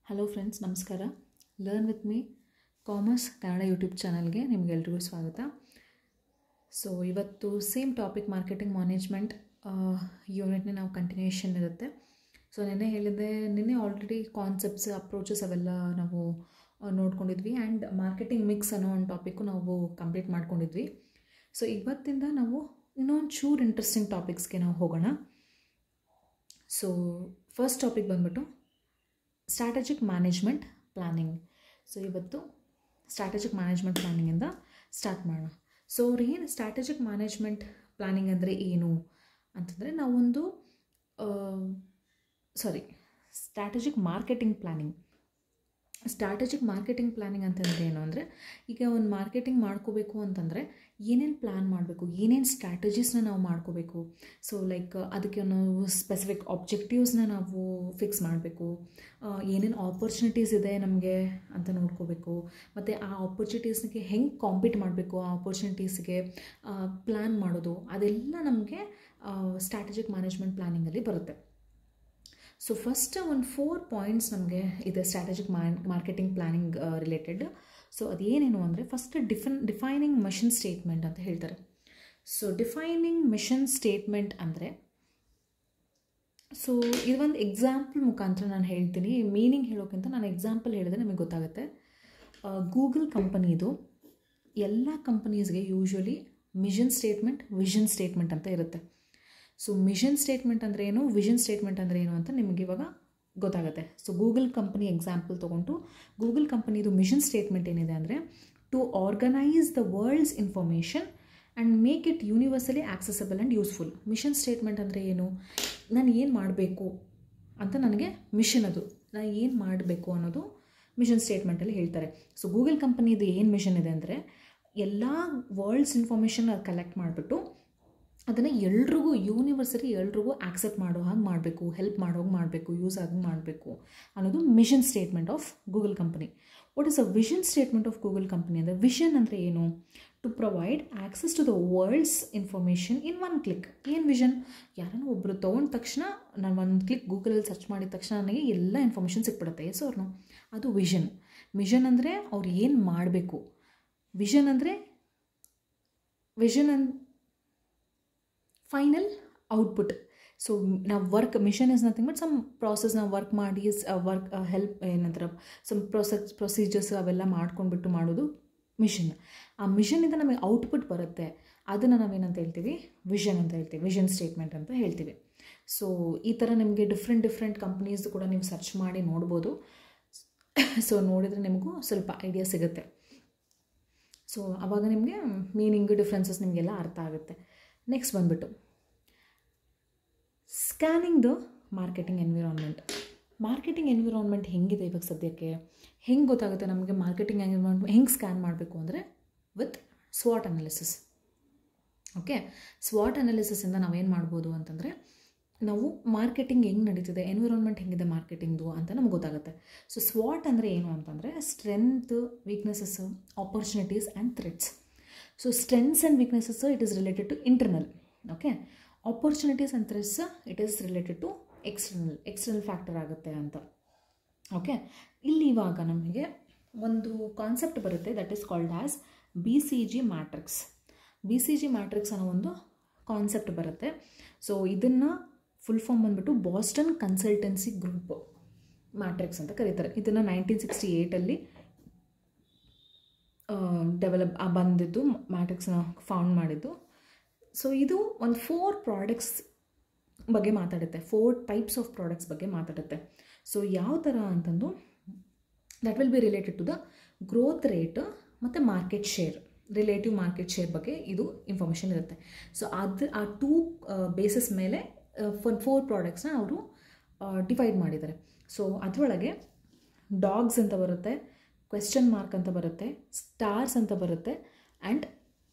Hello friends, ನಮಸ್ಕಾರ. Learn with me commerce Kannada YouTube ಚಾನಲ್ಗೆ ನಿಮಗೆಲ್ರಿಗೂ ಸ್ವಾಗತ. ಸೊ ಇವತ್ತು ಸೇಮ್ ಟಾಪಿಕ್ ಮಾರ್ಕೆಟಿಂಗ್ ಮ್ಯಾನೇಜ್ಮೆಂಟ್ ಯೂನಿಟ್ನೇ ನಾವು ಕಂಟಿನ್ಯೂಷನ್ ಇರುತ್ತೆ. ಸೊ ನಿನ್ನೆ ಆಲ್ರೆಡಿ ಕಾನ್ಸೆಪ್ಟ್ಸ್, ಅಪ್ರೋಚಸ್ ಅವೆಲ್ಲ ನಾವು ನೋಡ್ಕೊಂಡಿದ್ವಿ. ಆ್ಯಂಡ್ ಮಾರ್ಕೆಟಿಂಗ್ ಮಿಕ್ಸ್ ಅನ್ನೋ ಒಂದು ಟಾಪಿಕ್ಕು ನಾವು ಕಂಪ್ಲೀಟ್ ಮಾಡ್ಕೊಂಡಿದ್ವಿ. ಸೊ ಇವತ್ತಿಂದ ನಾವು ಇನ್ನೊಂದು ಚೂರು ಇಂಟ್ರೆಸ್ಟಿಂಗ್ ಟಾಪಿಕ್ಸ್ಗೆ ನಾವು ಹೋಗೋಣ. ಸೊ ಫಸ್ಟ್ ಟಾಪಿಕ್ ಬಂದ್ಬಿಟ್ಟು ಸ್ಟ್ರಾಟಜಿಕ್ ಮ್ಯಾನೇಜ್ಮೆಂಟ್ ಪ್ಲ್ಯಾನಿಂಗ್. ಸೊ ಇವತ್ತು ಸ್ಟ್ರಾಟಜಿಕ್ ಮ್ಯಾನೇಜ್ಮೆಂಟ್ ಪ್ಲ್ಯಾನಿಂಗಿಂದ ಸ್ಟಾರ್ಟ್ ಮಾಡೋಣ. ಸೊ ಏನು ಸ್ಟ್ರಾಟಜಿಕ್ ಮ್ಯಾನೇಜ್ಮೆಂಟ್ ಪ್ಲ್ಯಾನಿಂಗ್ ಅಂದರೆ ಏನು ಅಂತಂದರೆ, ನಾವೊಂದು strategic marketing planning. Strategic marketing planning ಅಂತಂದರೆ ಏನು ಅಂದರೆ, ಈಗ ಒಂದು ಮಾರ್ಕೆಟಿಂಗ್ ಮಾಡ್ಕೋಬೇಕು ಅಂತಂದರೆ ಏನೇನು ಪ್ಲ್ಯಾನ್ ಮಾಡಬೇಕು, ಏನೇನು ಸ್ಟ್ರಾಟಜೀಸ್ನ ನಾವು ಮಾಡ್ಕೋಬೇಕು. ಸೊ ಲೈಕ್ ಅದಕ್ಕೆ ನಾವು ಸ್ಪೆಸಿಫಿಕ್ ಆಬ್ಜೆಕ್ಟಿವ್ಸ್ನ ನಾವು ಫಿಕ್ಸ್ ಮಾಡಬೇಕು. ಏನೇನು ಆಪರ್ಚುನಿಟೀಸ್ ಇದೆ ನಮಗೆ ಅಂತ ನೋಡ್ಕೋಬೇಕು. ಮತ್ತು ಆ ಆಪರ್ಚುನಿಟೀಸ್ಗೆ ಹೆಂಗೆ ಕಾಂಪೀಟ್ ಮಾಡಬೇಕು, ಆ ಆಪರ್ಚುನಿಟೀಸ್ಗೆ ಪ್ಲ್ಯಾನ್ ಮಾಡೋದು, ಅದೆಲ್ಲ ನಮಗೆ ಸ್ಟ್ರಾಟಜಿಕ್ ಮ್ಯಾನೇಜ್ಮೆಂಟ್ ಪ್ಲ್ಯಾನಿಂಗಲ್ಲಿ ಬರುತ್ತೆ. ಸೊ ಫಸ್ಟ್ ಒಂದು 4 ಪಾಯಿಂಟ್ಸ್ ನಮಗೆ ಇದೆ strategic marketing planning related. So ಅದೇನೇನು ಅಂದರೆ, ಫಸ್ಟ್ ಡಿಫೈನಿಂಗ್ ಮಿಷನ್ ಸ್ಟೇಟ್ಮೆಂಟ್ ಅಂತ ಹೇಳ್ತಾರೆ. ಸೊ ಡಿಫೈನಿಂಗ್ ಮಿಷನ್ ಸ್ಟೇಟ್ಮೆಂಟ್ ಅಂದರೆ, ಸೊ ಇದೊಂದು ಎಕ್ಸಾಂಪಲ್ ಮುಖಾಂತರ ನಾನು ಹೇಳ್ತೀನಿ. ಮೀನಿಂಗ್ ಹೇಳೋಕ್ಕಿಂತ ನಾನು ಎಕ್ಸಾಂಪಲ್ ಹೇಳಿದ್ರೆ ನಿಮಗೆ ಗೊತ್ತಾಗುತ್ತೆ. ಗೂಗಲ್ ಕಂಪನಿದು ಎಲ್ಲ ಕಂಪನೀಸ್ಗೆ usually mission statement, vision statement ಅಂತ ಇರುತ್ತೆ. ಸೊ ಮಿಷನ್ ಸ್ಟೇಟ್ಮೆಂಟ್ ಅಂದರೆ ಏನು, ವಿಷನ್ ಸ್ಟೇಟ್ಮೆಂಟ್ ಅಂದರೆ ಏನು ಅಂತ ನಿಮಗೆ ಇವಾಗ ಗೊತ್ತಾಗುತ್ತೆ. ಸೊ ಗೂಗಲ್ ಕಂಪನಿ ಎಕ್ಸಾಂಪಲ್ ತೊಗೊಂಡು, ಗೂಗಲ್ ಕಂಪನಿದು ಮಿಷನ್ ಸ್ಟೇಟ್ಮೆಂಟ್ ಏನಿದೆ ಅಂದರೆ, to organise the world's information and make it universally accessible and useful. Mission statement ಅಂದರೆ ಏನು, ನಾನು ಏನು ಮಾಡಬೇಕು ಅಂತ ನನಗೆ ಮಿಷನ್, ಅದು ನಾನು ಏನು ಮಾಡಬೇಕು ಅನ್ನೋದು ಮಿಷನ್ ಸ್ಟೇಟ್ಮೆಂಟಲ್ಲಿ ಹೇಳ್ತಾರೆ. ಸೊ ಗೂಗಲ್ ಕಂಪನಿದು ಏನು ಮಿಷನ್ ಇದೆ ಅಂದರೆ, ಎಲ್ಲ ವರ್ಲ್ಡ್ಸ್ ಇನ್ಫಾರ್ಮೇಷನ್ ಕಲೆಕ್ಟ್ ಮಾಡಿಬಿಟ್ಟು ಅದನ್ನು ಎಲ್ರಿಗೂ ಯೂನಿವರ್ಸಲಿ ಎಲ್ರಿಗೂ ಆಕ್ಸೆಪ್ಟ್ ಮಾಡೋ ಹಾಗೆ ಮಾಡಬೇಕು, ಹೆಲ್ಪ್ ಮಾಡೋಂಗೆ ಮಾಡಬೇಕು, ಯೂಸ್ ಆಗಿ ಮಾಡಬೇಕು ಅನ್ನೋದು mission statement of Google company. What is a vision statement of Google company ಅಂದರೆ, ವಿಷನ್ ಅಂದರೆ ಏನು, to provide access to the world's information in one click. ಏನು ವಿಷನ್, ಯಾರನ್ನೋ ಒಬ್ಬರು ತೊಗೊಂಡ ತಕ್ಷಣ, ನಾನು ಒಂದು ಕ್ಲಿಕ್ ಗೂಗಲಲ್ಲಿ ಸರ್ಚ್ ಮಾಡಿದ ತಕ್ಷಣ ನನಗೆ ಎಲ್ಲ ಇನ್ಫಾರ್ಮೇಷನ್ ಸಿಕ್ಬಿಡುತ್ತೆ. ಎಸ್ ಅವ್ರನ್ನು, ಅದು ವಿಷನ್. ವಿಷನ್ ಅಂದರೆ ಅವ್ರು ಏನು ಮಾಡಬೇಕು. ವಿಷನ್ ಅಂದರೆ ಫೈನಲ್ ಔಟ್ಪುಟ್. ಸೊ ನಾವು mission is nothing but some process ನಾವು ವರ್ಕ್ ಮಾಡಿ, ಹೆಲ್ಪ್ ಏನಂತಾರೆ, ಸಮ್ ಪ್ರೊಸೀಜರ್ಸ್ ಅವೆಲ್ಲ ಮಾಡ್ಕೊಂಡ್ಬಿಟ್ಟು ಮಾಡೋದು ಮಿಷನ್. ಆ ಮಿಷನಿಂದ ನಮಗೆ ಔಟ್ಪುಟ್ ಬರುತ್ತೆ, ಅದನ್ನು ನಾವೇನಂತ ಹೇಳ್ತೀವಿ, ವಿಷನ್ ಅಂತ ಹೇಳ್ತೀವಿ, ವಿಷನ್ ಸ್ಟೇಟ್ಮೆಂಟ್ ಅಂತ ಹೇಳ್ತೀವಿ. ಸೊ ಈ ಥರ ನಿಮಗೆ ಡಿಫ್ರೆಂಟ್ ಕಂಪ್ನೀಸ್ದು ಕೂಡ ನೀವು ಸರ್ಚ್ ಮಾಡಿ ನೋಡ್ಬೋದು. ಸೊ ನೋಡಿದರೆ ನಿಮಗೂ ಸ್ವಲ್ಪ ಐಡಿಯಾ ಸಿಗುತ್ತೆ. ಸೊ ಆವಾಗ ನಿಮಗೆ ಮೀನಿಂಗ್ ಡಿಫ್ರೆನ್ಸಸ್ ನಿಮಗೆಲ್ಲ ಅರ್ಥ ಆಗುತ್ತೆ. ನೆಕ್ಸ್ಟ್ ಬಂದ್ಬಿಟ್ಟು scanning the marketing environment. Marketing environment ಹೆಂಗಿದೆ ಇವಾಗ ಸದ್ಯಕ್ಕೆ, ಹೆಂಗೆ ಗೊತ್ತಾಗುತ್ತೆ ನಮಗೆ ಮಾರ್ಕೆಟಿಂಗ್ ಎನ್ವಿರಾನ್ಮೆಂಟ್ ಹೆಂಗೆ ಸ್ಕ್ಯಾನ್ ಮಾಡಬೇಕು ಅಂದರೆ, ವಿತ್ ಸ್ವಾಟ್ ಅನಾಲಿಸಿಸ್. ಓಕೆ, ಸ್ವಾಟ್ ಅನಾಲಿಸಿಸಿಂದ ನಾವೇನು ಮಾಡ್ಬೋದು ಅಂತಂದರೆ, ನಾವು ಮಾರ್ಕೆಟಿಂಗ್ ಹೆಂಗೆ ನಡೀತಿದೆ, ಎನ್ವಿರಾನ್ಮೆಂಟ್ ಹೆಂಗಿದೆ ಮಾರ್ಕೆಟಿಂಗ್ದು ಅಂತ ನಮ್ಗೆ ಗೊತ್ತಾಗುತ್ತೆ. ಸೊ ಸ್ವಾಟ್ ಅಂದರೆ ಏನು ಅಂತಂದರೆ, strength, weaknesses, opportunities and threats. So strengths and weaknesses it is related to internal. Okay, opportunities and threats it is related to external factor ಆಗುತ್ತೆ ಅಂತ. ಓಕೆ, ಇಲ್ಲಿ ಇವಾಗ ನಮಗೆ ಒಂದು ಕಾನ್ಸೆಪ್ಟ್ ಬರುತ್ತೆ, that is called as BCG matrix. BCG matrix ಅನ್ನೋ ಒಂದು concept ಬರುತ್ತೆ. ಸೊ ಇದನ್ನು ಫುಲ್ ಫಾರ್ಮ್ ಬಂದುಬಿಟ್ಟು ಬಾಸ್ಟನ್ ಕನ್ಸಲ್ಟೆನ್ಸಿ ಗ್ರೂಪ್ ಮ್ಯಾಟ್ರಿಕ್ಸ್ ಅಂತ ಕರೀತಾರೆ. ಇದನ್ನು 1968 ಡೆವಲಪ್ ಬಂದಿದ್ದು, ಮ್ಯಾಟ್ರಿಕ್ಸ್ನ ಫೌಂಡ್ ಮಾಡಿದ್ದು. ಸೊ ಇದು ಒಂದು 4 ಪ್ರಾಡಕ್ಟ್ಸ್ ಬಗ್ಗೆ ಮಾತಾಡುತ್ತೆ, 4 ಟೈಪ್ಸ್ ಆಫ್ ಪ್ರಾಡಕ್ಟ್ಸ್ ಬಗ್ಗೆ ಮಾತಾಡುತ್ತೆ. ಸೊ ಯಾವ ಥರ ಅಂತಂದು, that will be related to the growth rate ಮತ್ತು market share, relative market share ಬಗ್ಗೆ ಇದು ಇನ್ಫಾರ್ಮೇಷನ್ ಇರುತ್ತೆ. ಸೊ ಆ 2 ಬೇಸಿಸ್ ಮೇಲೆ 4 ಪ್ರಾಡಕ್ಟ್ಸ್ನ ಅವರು ಡಿವೈಡ್ ಮಾಡಿದ್ದಾರೆ. ಸೊ ಅದರೊಳಗೆ ಡಾಗ್ಸ್ ಅಂತ ಬರುತ್ತೆ, ಕ್ವೆಶ್ಚನ್ ಮಾರ್ಕ್ ಅಂತ ಬರುತ್ತೆ, ಸ್ಟಾರ್ಸ್ ಅಂತ ಬರುತ್ತೆ, ಆ್ಯಂಡ್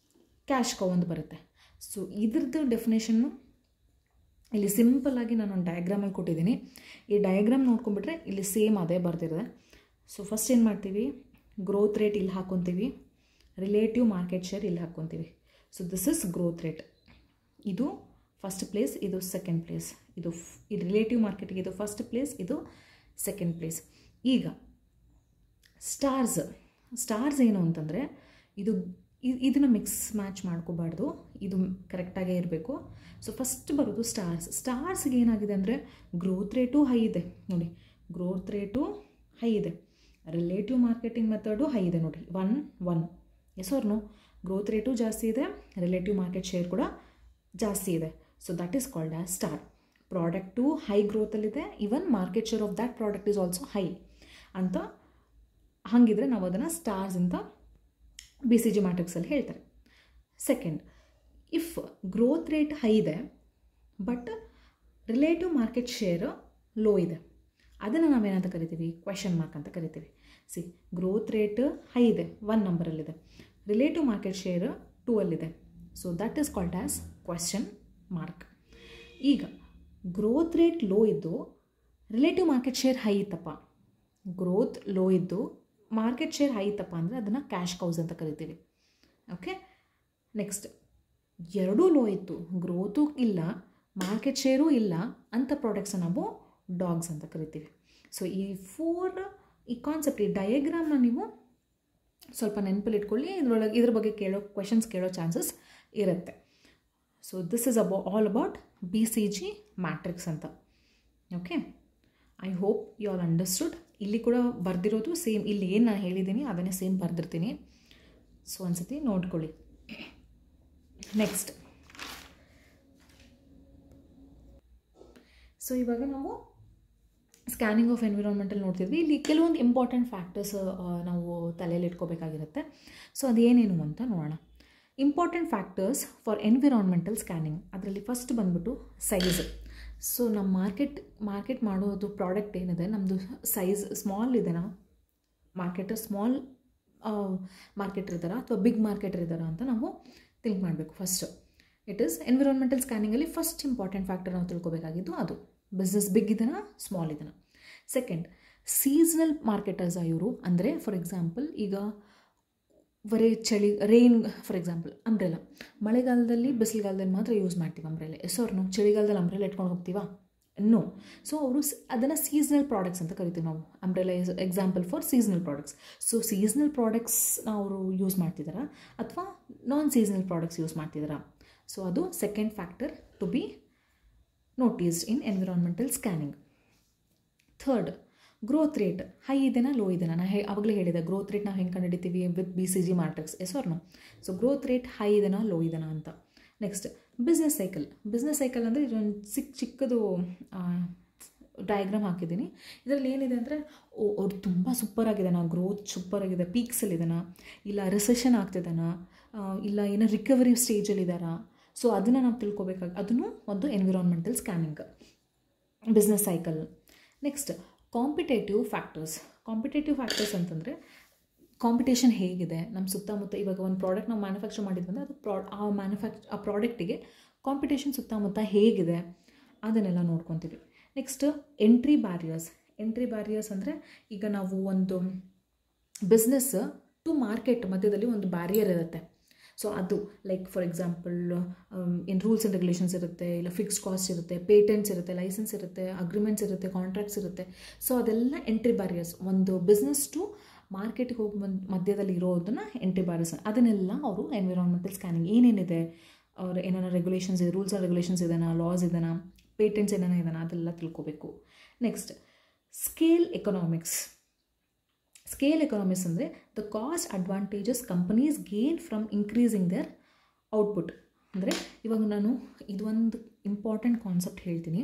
ಕ್ಯಾಶ್ ಕೌ ಅಂತ ಬರುತ್ತೆ. ಸೊ ಇದ್ರದ್ದು ಡೆಫಿನೇಷನ್ನು ಇಲ್ಲಿ ಸಿಂಪಲ್ಲಾಗಿ ನಾನು ಒಂದು ಡಯಾಗ್ರಾಮಲ್ಲಿ ಕೊಟ್ಟಿದ್ದೀನಿ. ಈ ಡಯಾಗ್ರಾಮ್ ನೋಡ್ಕೊಂಡ್ಬಿಟ್ರೆ ಇಲ್ಲಿ ಸೇಮ್ ಅದೇ ಬರ್ತಿರುತ್ತೆ. ಸೊ ಫಸ್ಟ್ ಏನು ಮಾಡ್ತೀವಿ, ಗ್ರೋತ್ ರೇಟ್ ಇಲ್ಲಿ ಹಾಕ್ಕೊತೀವಿ, ರಿಲೇಟಿವ್ ಮಾರ್ಕೆಟ್ ಶೇರ್ ಇಲ್ಲಿ ಹಾಕ್ಕೊತೀವಿ. So this is growth rate, ಇದು ಫಸ್ಟ್ ಪ್ಲೇಸ್, ಇದು ಸೆಕೆಂಡ್ ಪ್ಲೇಸ್, ಇದು ರಿಲೇಟಿವ್ ಮಾರ್ಕೆಟಿಗೆ ಇದು ಫಸ್ಟ್ ಪ್ಲೇಸ್, ಇದು ಸೆಕೆಂಡ್ ಪ್ಲೇಸ್. ಈಗ ಸ್ಟಾರ್ಸ್ ಏನು ಅಂತಂದರೆ ಇದನ್ನು ಮಿಕ್ಸ್ ಮ್ಯಾಚ್ ಮಾಡ್ಕೋಬಾರ್ದು, ಇದು ಕರೆಕ್ಟಾಗೇ ಇರಬೇಕು. ಸೊ ಫಸ್ಟ್ ಬರೋದು ಸ್ಟಾರ್ಸ್ಗೆ ಏನಾಗಿದೆ ಅಂದರೆ ಗ್ರೋತ್ ರೇಟು ಹೈ ಇದೆ ನೋಡಿ, ಗ್ರೋತ್ ರೇಟು ಹೈ ಇದೆ, ರಿಲೇಟಿವ್ ಮಾರ್ಕೆಟಿಂಗ್ ಮೆಥಡು ಹೈ ಇದೆ ನೋಡಿ, 1 yes or no. Growth rate ಜಾಸ್ತಿ ಇದೆ, ರಿಲೇಟಿವ್ ಮಾರ್ಕೆಟ್ ಶೇರ್ ಕೂಡ ಜಾಸ್ತಿ ಇದೆ. So that is called as star. Product high ಗ್ರೋತಲ್ಲಿದೆ, even market share of that product is also high ಅಂತ. ಹಾಗಿದ್ರೆ ನಾವು ಅದನ್ನು ಸ್ಟಾರ್ಸ್ ಅಂತ BCG ಮ್ಯಾಟ್ರಿಕ್ಸಲ್ಲಿ ಹೇಳ್ತಾರೆ. Second, if growth rate high ಇದೆ but relative market share low ಇದೆ, ಅದನ್ನು ನಾವೇನಂತ ಕರಿತೀವಿ? ಕ್ವೆಶನ್ ಮಾರ್ಕ್ ಅಂತ ಕರಿತೀವಿ. ಗ್ರೋತ್ ರೇಟ್ ಹೈ ಇದೆ, 1 ನಂಬರಲ್ಲಿದೆ, ರಿಲೇಟಿವ್ ಮಾರ್ಕೆಟ್ ಶೇರ್ 2 ಅಲ್ಲಿದೆ. So that is called as question mark. ಈಗ ಗ್ರೋತ್ ರೇಟ್ ಲೋ ಇದ್ದು ರಿಲೇಟಿವ್ ಮಾರ್ಕೆಟ್ ಶೇರ್ ಹೈ ಇತ್ತಪ್ಪ, ಗ್ರೋತ್ ಲೋ ಇದ್ದು ಮಾರ್ಕೆಟ್ ಶೇರ್ ಹೈ ಇತ್ತಪ್ಪ ಅಂದರೆ ಅದನ್ನು ಕ್ಯಾಶ್ ಕೌಸ್ ಅಂತ ಕರಿತೀವಿ. ಓಕೆ, ನೆಕ್ಸ್ಟ್, ಎರಡೂ ಲೋ ಇತ್ತು, ಗ್ರೋತು ಇಲ್ಲ ಮಾರ್ಕೆಟ್ ಶೇರೂ ಇಲ್ಲ ಅಂತ ಪ್ರಾಡಕ್ಟ್ಸನ್ನ ನಾವು ಡಾಗ್ಸ್ ಅಂತ ಕರಿತೀವಿ. ಸೊ ಈ ಕಾನ್ಸೆಪ್ಟ್, ಈ ಡಯಾಗ್ರಾಮ್ನ ನೀವು ಸ್ವಲ್ಪ ನೆನಪಲ್ಲಿ ಇಟ್ಕೊಳ್ಳಿ. ಇದ್ರ ಬಗ್ಗೆ ಕ್ವೆಶನ್ಸ್ ಕೇಳೋ ಚಾನ್ಸಸ್ ಇರುತ್ತೆ. So this is all about BCG matrix ಅಂತ. Okay, I hope you all understood. ಇಲ್ಲಿ ಕೂಡ ಬರೆದಿರೋದು ಸೇಮ್, ಇಲ್ಲಿ ಏನು ನಾನು ಹೇಳಿದ್ದೀನಿ ಅದನ್ನೇ ಸೇಮ್ ಬರೆದಿರ್ತೀನಿ. ಸೊ ಒಂದ್ಸತಿ ನೋಡ್ಕೊಳ್ಳಿ. ನೆಕ್ಸ್ಟ್, ಸೊ ಇವಾಗ ನಾವು ಸ್ಕ್ಯಾನಿಂಗ್ ಆಫ್ ಎನ್ವಿರಾನ್ಮೆಂಟಲ್ಲಿ ನೋಡ್ತಿದ್ವಿ. ಇಲ್ಲಿ ಕೆಲವೊಂದು ಇಂಪಾರ್ಟೆಂಟ್ ಫ್ಯಾಕ್ಟರ್ಸ್ ನಾವು ತಲೆಯಲ್ಲಿ ಇಟ್ಕೋಬೇಕಾಗಿರುತ್ತೆ. ಸೊ ಅದೇನೇನು ಅಂತ ನೋಡೋಣ. Important factors for environmental scanning, ಅದರಲ್ಲಿ ಫಸ್ಟ್ ಬಂದ್ಬಿಟ್ಟು ಸೈಜ್. ಸೊ ನಮ್ಮ ಮಾರ್ಕೆಟ್ ಮಾಡೋದು ಪ್ರಾಡಕ್ಟ್ ಏನಿದೆ, ನಮ್ಮದು ಸೈಜ್ ಸ್ಮಾಲ್ ಇದೆನಾ, ಸ್ಮಾಲ್ ಮಾರ್ಕೆಟರ್ ಇದ್ದಾರಾ ಅಥವಾ ಬಿಗ್ ಮಾರ್ಕೆಟರ್ ಇದ್ದಾರಾ ಅಂತ ನಾವು ಥಿಂಕ್ ಮಾಡಬೇಕು. ಫಸ್ಟ್ ಇಟ್ ಈಸ್ ಎನ್ವಿರಾನ್ಮೆಂಟಲ್ ಸ್ಕ್ಯಾನಿಂಗಲ್ಲಿ ಫಸ್ಟ್ ಇಂಪಾರ್ಟೆಂಟ್ ಫ್ಯಾಕ್ಟರ್ ನಾವು ತಿಳ್ಕೊಬೇಕಾಗಿದ್ದು ಅದು ಬಿಸ್ನೆಸ್ ಬಿಗ್ ಇದೆನಾ ಸ್ಮಾಲ್ ಇದೆನಾ. ಸೆಕೆಂಡ್, ಸೀಸನಲ್ ಮಾರ್ಕೆಟರ್ಸ್ ಇವರು, ಅಂದರೆ ಫಾರ್ ಎಕ್ಸಾಂಪಲ್ ಈಗ ರೈನ್, ಫಾರ್ ಎಕ್ಸಾಂಪಲ್ ಅಂಬ್ರೆಲಾ, ಮಳೆಗಾಲದಲ್ಲಿ ಬಿಸಿಲುಗಾಲದಲ್ಲಿ ಮಾತ್ರ ಯೂಸ್ ಮಾಡ್ತೀವಿ ಅಂಬ್ರೆಲೆ. ನಾವು ಚಳಿಗಾಲದಲ್ಲಿ ಅಂಬ್ರೆಲೆ ಇಟ್ಕೊಂಡು ಹೋಗ್ತೀವಾ? ನೋ. ಸೊ ಅವರು ಅದನ್ನು ಸೀಸನಲ್ ಪ್ರಾಡಕ್ಟ್ಸ್ ಅಂತ ಕರಿತೀವಿ ನಾವು. Umbrella is example for seasonal products. So seasonal ಪ್ರಾಡಕ್ಟ್ಸ್ನ ಅವರು ಯೂಸ್ ಮಾಡ್ತಿದ್ದಾರಾ ಅಥವಾ ನಾನ್ ಸೀಸನಲ್ ಪ್ರಾಡಕ್ಟ್ಸ್ ಯೂಸ್ ಮಾಡ್ತಿದ್ದಾರಾ? ಸೊ ಅದು second factor to be noticed in environmental scanning. Third, growth rate high ಇದೆನಾ ಲೋ ಇದೆನಾ. ನಾನು ಆವಾಗಲೇ ಹೇಳಿದೆ ಗ್ರೋತ್ ರೇಟ್ ನಾವು ಹೆಂಗೆ ಕಂಡುಹಿಡಿತೀವಿ with BCG matrix, yes or no. So growth rate high ಇದೆನಾ ಲೋ ಇದೆನಾ ಅಂತ. ನೆಕ್ಸ್ಟ್, ಬಿಸ್ನೆಸ್ ಸೈಕಲ್ ಅಂದರೆ ಇದೊಂದು ಚಿಕ್ಕದು ಡಯಾಗ್ರಾಮ್ ಹಾಕಿದ್ದೀನಿ. ಇದರಲ್ಲಿ ಏನಿದೆ ಅಂದರೆ ಅವ್ರು ತುಂಬ ಸೂಪರಾಗಿದೆನಾ, ಗ್ರೋತ್ ಸೂಪರಾಗಿದೆ, ಪೀಕ್ಸಲ್ಲಿದೆನಾ, ಇಲ್ಲ ರಿಸೆಷನ್ ಆಗ್ತಿದೆನಾ, ಇಲ್ಲ ಏನೋ ರಿಕವರಿ ಸ್ಟೇಜಲ್ಲಿದ್ದಾರಾ. ಸೊ ಅದನ್ನು ನಾವು ತಿಳ್ಕೊಬೇಕಾಗಿ, ಅದನ್ನು ಒಂದು environmental scanning, business cycle. Next, competitive factors ಅಂತಂದರೆ ಕಾಂಪಿಟೇಷನ್ ಹೇಗಿದೆ ನಮ್ಮ ಸುತ್ತಮುತ್ತ. ಇವಾಗ ಒಂದು ಪ್ರಾಡಕ್ಟ್ ನಾವು ಮ್ಯಾನುಫ್ಯಾಕ್ಚರ್ ಮಾಡಿದ್ವಂದರೆ ಅದು ಆ ಪ್ರಾಡಕ್ಟಿಗೆ ಕಾಂಪಿಟೇಷನ್ ಸುತ್ತಮುತ್ತ ಹೇಗಿದೆ ಅದನ್ನೆಲ್ಲ ನೋಡ್ಕೊತೀವಿ. ನೆಕ್ಸ್ಟ್, ಎಂಟ್ರಿ ಬ್ಯಾರಿಯರ್ಸ್ ಅಂದರೆ ಈಗ ನಾವು ಒಂದು ಬಿಸ್ನೆಸ್ ಟು ಮಾರ್ಕೆಟ್ ಮಧ್ಯದಲ್ಲಿ ಒಂದು ಬ್ಯಾರಿಯರ್ ಇರುತ್ತೆ. ಸೊ ಅದು ಲೈಕ್ ಫಾರ್ ಎಕ್ಸಾಂಪಲ್ ಏನು ರೂಲ್ಸ್ ಆ್ಯಂಡ್ ರೆಗ್ಯುಲೇಷನ್ಸ್ ಇರುತ್ತೆ, ಇಲ್ಲ ಫಿಕ್ಸ್ಡ್ ಕಾಸ್ಟ್ ಇರುತ್ತೆ, ಪೇಟೆಂಟ್ಸ್ ಇರುತ್ತೆ, ಲೈಸೆನ್ಸ್ ಇರುತ್ತೆ, ಅಗ್ರಿಮೆಂಟ್ಸ್ ಇರುತ್ತೆ, ಕಾಂಟ್ರಾಕ್ಟ್ಸ್ ಇರುತ್ತೆ. ಸೊ ಅದೆಲ್ಲ ಎಂಟ್ರಿ ಬ್ಯಾರಿಯರ್ಸ್. ಒಂದು ಬಿಸ್ನೆಸ್ ಟು ಮಾರ್ಕೆಟ್ಗೆ ಹೋಗಿ ಮಧ್ಯದಲ್ಲಿ ಇರೋದನ್ನು ಎಂಟ್ರಿ ಬ್ಯಾರಿಯರ್ಸ್, ಅದನ್ನೆಲ್ಲ ಅವರು ಎನ್ವಿರಾನ್ಮೆಂಟಲ್ ಸ್ಕ್ಯಾನಿಂಗ್ ಏನೇನಿದೆ, ಅವ್ರು ಏನಾರ ರೆಗ್ಯುಲೇಷನ್ಸ್ ಇದೆ, ರೂಲ್ಸ್ ಆ್ಯಂಡ್ ರೆಗ್ಯುಲೇಷನ್ಸ್ ಇದೆನಾ, ಲಾಸ್ ಇದೆನಾ, ಪೇಟೆಂಟ್ಸ್ ಏನಾರ ಇದೆನಾ, ಅದೆಲ್ಲ ತಿಳ್ಕೊಬೇಕು. ನೆಕ್ಸ್ಟ್, ಸ್ಕೇಲ್ ಎಕನಾಮಿಕ್ಸ್ ಅಂದರೆ the cost advantages companies gain from increasing their output. ಅಂದರೆ ಇವಾಗ ನಾನು ಇದೊಂದು ಇಂಪಾರ್ಟೆಂಟ್ ಕಾನ್ಸೆಪ್ಟ್ ಹೇಳ್ತೀನಿ.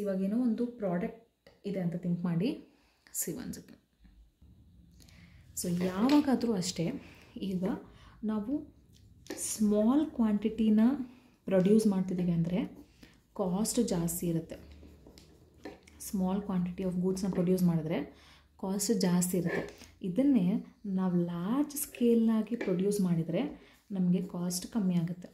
ಇವಾಗ ಏನೋ ಒಂದು ಪ್ರಾಡಕ್ಟ್ ಇದೆ ಅಂತ ಥಿಂಕ್ ಮಾಡಿ. One second. ಸೊ ಯಾವಾಗಾದರೂ ಅಷ್ಟೇ, ಈಗ ನಾವು ಸ್ಮಾಲ್ ಕ್ವಾಂಟಿಟಿನ ಪ್ರೊಡ್ಯೂಸ್ ಮಾಡ್ತಿದ್ದೀವಿ ಅಂದರೆ ಕಾಸ್ಟ್ ಜಾಸ್ತಿ ಇರುತ್ತೆ. ಸ್ಮಾಲ್ ಕ್ವಾಂಟಿಟಿ ಆಫ್ ಗೂಡ್ಸ್ನ ಪ್ರೊಡ್ಯೂಸ್ ಮಾಡಿದ್ರೆ ಕಾಸ್ಟ್ ಜಾಸ್ತಿ ಇರುತ್ತೆ. ಇದನ್ನೇ ನಾವು ಲಾರ್ಜ್ ಸ್ಕೇಲ್ನಾಗಿ ಪ್ರೊಡ್ಯೂಸ್ ಮಾಡಿದರೆ ನಮಗೆ ಕಾಸ್ಟ್ ಕಮ್ಮಿ ಆಗುತ್ತೆ.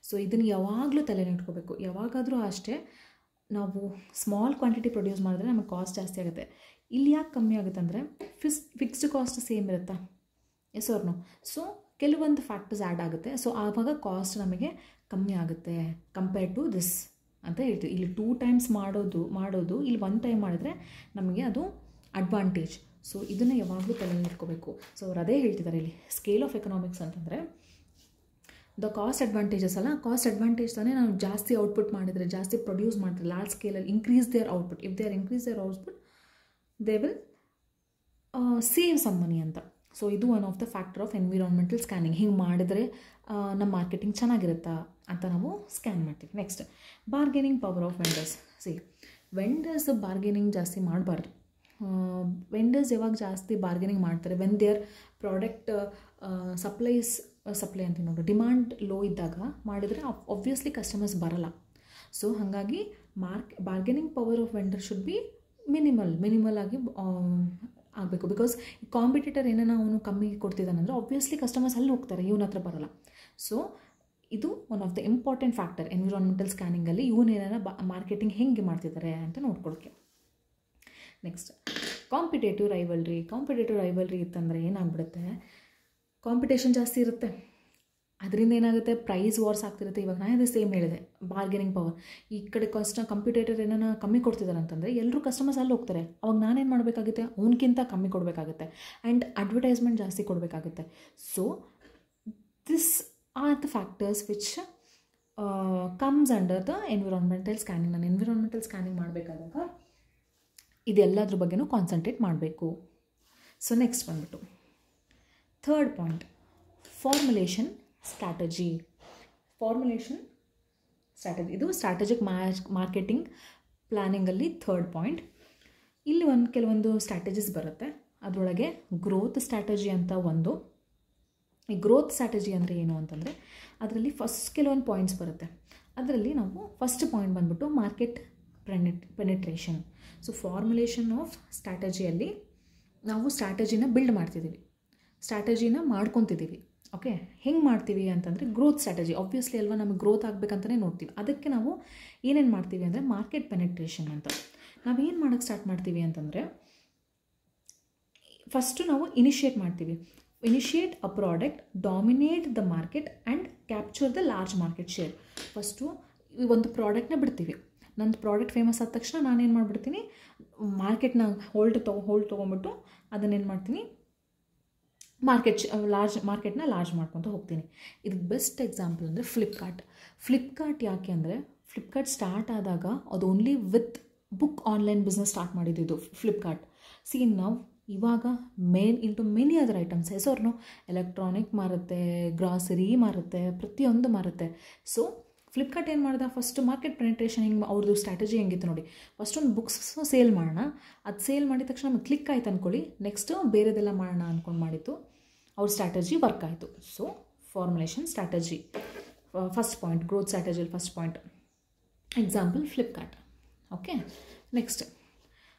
ಸೊ ಇದನ್ನು ಯಾವಾಗಲೂ ತಲೆಯಲ್ಲಿ ಇಟ್ಕೋಬೇಕು. ಯಾವಾಗಾದರೂ ಅಷ್ಟೇ, ನಾವು ಸ್ಮಾಲ್ ಕ್ವಾಂಟಿಟಿ ಪ್ರೊಡ್ಯೂಸ್ ಮಾಡಿದ್ರೆ ನಮಗೆ ಕಾಸ್ಟ್ ಜಾಸ್ತಿ ಆಗುತ್ತೆ. ಇಲ್ಲಿ ಯಾಕೆ ಕಮ್ಮಿ ಆಗುತ್ತೆ ಅಂದರೆ ಫಿಕ್ಸ್ಡ್ ಕಾಸ್ಟ್ ಸೇಮ್ ಇರುತ್ತಾ, ಎಸ್ ಆರ್ ನೋ. ಸೊ ಕೆಲವೊಂದು ಫ್ಯಾಕ್ಟರ್ಸ್ ಆ್ಯಡ್ ಆಗುತ್ತೆ. ಸೊ ಆವಾಗ ಕಾಸ್ಟ್ ನಮಗೆ ಕಮ್ಮಿ ಆಗುತ್ತೆ ಕಂಪೇರ್ ಟು ದಿಸ್ ಅಂತ ಹೇಳ್ತೀವಿ. ಇಲ್ಲಿ 2 ಟೈಮ್ಸ್ ಮಾಡೋದು ಇಲ್ಲಿ 1 ಟೈಮ್ ಮಾಡಿದರೆ ನಮಗೆ ಅದು ಅಡ್ವಾಂಟೇಜ್. ಸೊ ಇದನ್ನು ಯಾವಾಗಲೂ ತಲೆಯಲ್ಲಿ ಇಟ್ಕೋಬೇಕು. ಸೊ ಅವ್ರು ಅದೇ ಹೇಳ್ತಿದ್ದಾರೆ ಇಲ್ಲಿ ಸ್ಕೇಲ್ ಆಫ್ ಎಕನಾಮಿಕ್ಸ್ ಅಂತಂದರೆ ದ ಕಾಸ್ಟ್ ಅಡ್ವಾಂಟೇಜಸ್ ಅಲ್ಲ, ಕಾಸ್ಟ್ ಅಡ್ವಾಂಟೇಜ್ ತಾನೇ ನಾವು ಜಾಸ್ತಿ ಔಟ್ಪುಟ್ ಮಾಡಿದರೆ, ಜಾಸ್ತಿ ಪ್ರೊಡ್ಯೂಸ್ ಮಾಡಿದ್ರೆ, ಲಾರ್ಜ್ ಸ್ಕೇಲಲ್ಲಿ increase there output. If they are increase there output they will save some money ಅಂತ. ಸೊ ಇದು one of the factor of environmental scanning. ಹಿಂಗೆ ಮಾಡಿದ್ರೆ ನಮ್ಮ ಮಾರ್ಕೆಟಿಂಗ್ ಚೆನ್ನಾಗಿರುತ್ತಾ ಅಂತ ನಾವು ಸ್ಕ್ಯಾನ್ ಮಾಡ್ತೀವಿ. Next bargaining power of vendors. Vendors bargaining ಜಾಸ್ತಿ ಮಾಡಬಾರ್ದು. ವೆಂಡರ್ಸ್ ಯಾವಾಗ ಜಾಸ್ತಿ ಬಾರ್ಗೇನಿಂಗ್ ಮಾಡ್ತಾರೆ, ವೆನ್ ದೇರ್ ಪ್ರಾಡಕ್ಟ್ ಸಪ್ಲೈ ಅಂತ ನೋಡಿ ಡಿಮಾಂಡ್ ಲೋ ಇದ್ದಾಗ ಮಾಡಿದರೆ ಆಬ್ವಿಯಸ್ಲಿ ಕಸ್ಟಮರ್ಸ್ ಬರಲ್ಲ. ಸೊ ಹಾಗಾಗಿ bargaining power of vendor should be minimal ಆಗಿ ಆಗಬೇಕು. ಬಿಕಾಸ್ ಕಾಂಪಿಟೇಟರ್ ಏನಾನ ಅವನು ಕಮ್ಮಿ ಕೊಡ್ತಿದ್ದಾನಂದ್ರೆ ಆಬ್ವಿಯಸ್ಲಿ ಕಸ್ಟಮರ್ಸ್ ಅಲ್ಲಿ ಹೋಗ್ತಾರೆ, ಇವನ ಹತ್ರ ಬರಲ್ಲ. ಸೊ ಇದು one of the important factor environmental ಸ್ಕ್ಯಾನಿಂಗಲ್ಲಿ. ಇವನೇನಾರ ಮಾರ್ಕೆಟಿಂಗ್ ಹೆಂಗೆ ಮಾಡ್ತಿದ್ದಾರೆ ಅಂತ ನೋಡ್ಕೊಳ್ಳೋಕ್ಕೆ. ನೆಕ್ಸ್ಟ್ ಕಾಂಪಿಟೇಟಿವ್ ರೈವಲ್ರಿ ಇತ್ತಂದರೆ ಏನಾಗ್ಬಿಡುತ್ತೆ, ಕಾಂಪಿಟೇಷನ್ ಜಾಸ್ತಿ ಇರುತ್ತೆ, ಅದರಿಂದ ಏನಾಗುತ್ತೆ ಪ್ರೈಸ್ ವಾರ್ಸ್ ಆಗ್ತಿರುತ್ತೆ. ಇವಾಗ ನಾನು ಅದೇ ಸೇಮ್ ಹೇಳಿದೆ, ಬಾರ್ಗೇನಿಂಗ್ ಪವರ್. ಈ ಕಡೆ ಕಾಂಪಿಟೇಟರ್ ಏನಾನ ಕಮ್ಮಿ ಕೊಡ್ತಿದ್ದಾರೆ ಅಂತಂದರೆ ಎಲ್ಲರೂ ಕಸ್ಟಮರ್ಸ್ ಅಲ್ಲಿ ಹೋಗ್ತಾರೆ. ಅವಾಗ ನಾನೇನು ಮಾಡಬೇಕಾಗುತ್ತೆ, ಅವನಕ್ಕಿಂತ ಕಮ್ಮಿ ಕೊಡಬೇಕಾಗುತ್ತೆ ಆ್ಯಂಡ್ ಅಡ್ವರ್ಟೈಸ್ಮೆಂಟ್ ಜಾಸ್ತಿ ಕೊಡಬೇಕಾಗುತ್ತೆ. So this are the factors which comes under the environmental scanning. ನಾನು ಎನ್ವಿರಾನ್ಮೆಂಟಲ್ ಸ್ಕ್ಯಾನಿಂಗ್ ಮಾಡಬೇಕಾದಾಗ ಇದೆಲ್ಲದ್ರ ಬಗ್ಗೆನೂ ಕಾನ್ಸಂಟ್ರೇಟ್ ಮಾಡಬೇಕು. ಸೊ ನೆಕ್ಸ್ಟ್ ಬಂದ್ಬಿಟ್ಟು ಥರ್ಡ್ ಪಾಯಿಂಟ್, ಫಾರ್ಮುಲೇಷನ್ ಸ್ಟ್ರಾಟಜಿ. ಇದು ಸ್ಟ್ರಾಟಜಿಕ್ ಮಾರ್ಕೆಟಿಂಗ್ ಪ್ಲ್ಯಾನಿಂಗಲ್ಲಿ ಥರ್ಡ್ ಪಾಯಿಂಟ್. ಇಲ್ಲಿ ಕೆಲವೊಂದು ಸ್ಟ್ರಾಟಜೀಸ್ ಬರುತ್ತೆ. ಅದರೊಳಗೆ ಗ್ರೋತ್ ಸ್ಟ್ರಾಟಜಿ ಅಂತ ಒಂದು. ಈ ಗ್ರೋತ್ ಸ್ಟ್ರಾಟಜಿ ಅಂದರೆ ಏನು ಅಂತಂದರೆ ಅದರಲ್ಲಿ ಫಸ್ಟ್ ಕೆಲವೊಂದು ಪಾಯಿಂಟ್ಸ್ ಬರುತ್ತೆ. ಅದರಲ್ಲಿ ನಾವು ಫಸ್ಟ್ ಪಾಯಿಂಟ್ ಬಂದ್ಬಿಟ್ಟು market penetration. So formulation of ಸ್ಟ್ರಾಟಜಿಯಲ್ಲಿ ನಾವು ಸ್ಟ್ರಾಟಜಿನ ಬಿಲ್ಡ್ ಮಾಡ್ತಿದ್ದೀವಿ, ಸ್ಟ್ರಾಟಜಿನ ಮಾಡ್ಕೊತಿದ್ದೀವಿ. ಓಕೆ, ಹೆಂಗೆ ಮಾಡ್ತೀವಿ ಅಂತಂದರೆ ಗ್ರೋತ್ ಸ್ಟ್ರಾಟಜಿ ಆಬ್ವಿಯಸ್ಲಿ ಅಲ್ವಾ, ನಮಗೆ ಗ್ರೋತ್ ಆಗಬೇಕಂತಲೇ ನೋಡ್ತೀವಿ. ಅದಕ್ಕೆ ನಾವು ಏನೇನು ಮಾಡ್ತೀವಿ ಅಂದರೆ ಮಾರ್ಕೆಟ್ ಪೆನೆಟ್ರೇಷನ್ ಅಂತ. ನಾವೇನು ಮಾಡೋಕ್ಕೆ ಸ್ಟಾರ್ಟ್ ಮಾಡ್ತೀವಿ ಅಂತಂದರೆ ಫಸ್ಟು ನಾವು ಇನಿಷಿಯೇಟ್ ಮಾಡ್ತೀವಿ. Initiate a product, dominate the market and capture the large market share. First ಒಂದು ಪ್ರಾಡಕ್ಟ್ನ ಬಿಡ್ತೀವಿ. ನಂದು ಪ್ರಾಡಕ್ಟ್ ಫೇಮಸ್ ಆದ ತಕ್ಷಣ ನಾನೇನು ಮಾಡಿಬಿಡ್ತೀನಿ, ಮಾರ್ಕೆಟ್ನ ಹೋಲ್ಡ್ ತೊಗೊಂಬಿಟ್ಟು ಅದನ್ನೇನು ಮಾಡ್ತೀನಿ, ಲಾರ್ಜ್ ಮಾಡ್ಕೊತ ಹೋಗ್ತೀನಿ. ಇದಕ್ಕೆ ಬೆಸ್ಟ್ ಎಕ್ಸಾಂಪಲ್ ಅಂದರೆ ಫ್ಲಿಪ್ಕಾರ್ಟ್. ಯಾಕೆ ಅಂದರೆ ಫ್ಲಿಪ್ಕಾರ್ಟ್ ಸ್ಟಾರ್ಟ್ ಆದಾಗ ಅದು only with book online business start ಮಾಡಿದ್ದು ಫ್ಲಿಪ್ಕಾರ್ಟ್. ನಾವು ಇವಾಗ ಇಂಟು ಮೆನಿ ಅದರ್ ಐಟಮ್ಸ್, ಹೆಸರು ಎಲೆಕ್ಟ್ರಾನಿಕ್ ಮಾರುತ್ತೆ, ಗ್ರಾಸರಿ ಮಾರುತ್ತೆ, ಪ್ರತಿಯೊಂದು ಮಾರುತ್ತೆ. ಸೊ ಫ್ಲಿಪ್ಕಾರ್ಟ್ ಏನು ಮಾಡ್ದೆ, ಫಸ್ಟ್ ಮಾರ್ಕೆಟ್ ಪೆನೆಟ್ರೇಷನ್ ಹಿಂಗೆ ಅವ್ರದ್ದು ಸ್ಟ್ರಾಟಜಿ ಹೆಂಗಿತ್ತು ನೋಡಿ. ಫಸ್ಟ್ ಒಂದು ಬುಕ್ಸ್ ಸೇಲ್ ಮಾಡೋಣ, ಅದು ಸೇಲ್ ಮಾಡಿದ ತಕ್ಷಣ ನಮಗೆ ಕ್ಲಿಕ್ ಆಯ್ತು ಅಂದ್ಕೊಳ್ಳಿ, ನೆಕ್ಸ್ಟು ಬೇರೆದೆಲ್ಲ ಮಾಡೋಣ ಅಂದ್ಕೊಂಡು ಮಾಡಿತ್ತು. ಅವ್ರ ಸ್ಟ್ರಾಟಜಿ ವರ್ಕ್ ಆಯಿತು. So formulation strategy first point, growth ಸ್ಟ್ರಾಟಜಿಯಲ್ಲಿ first point example Flipkart. Okay, next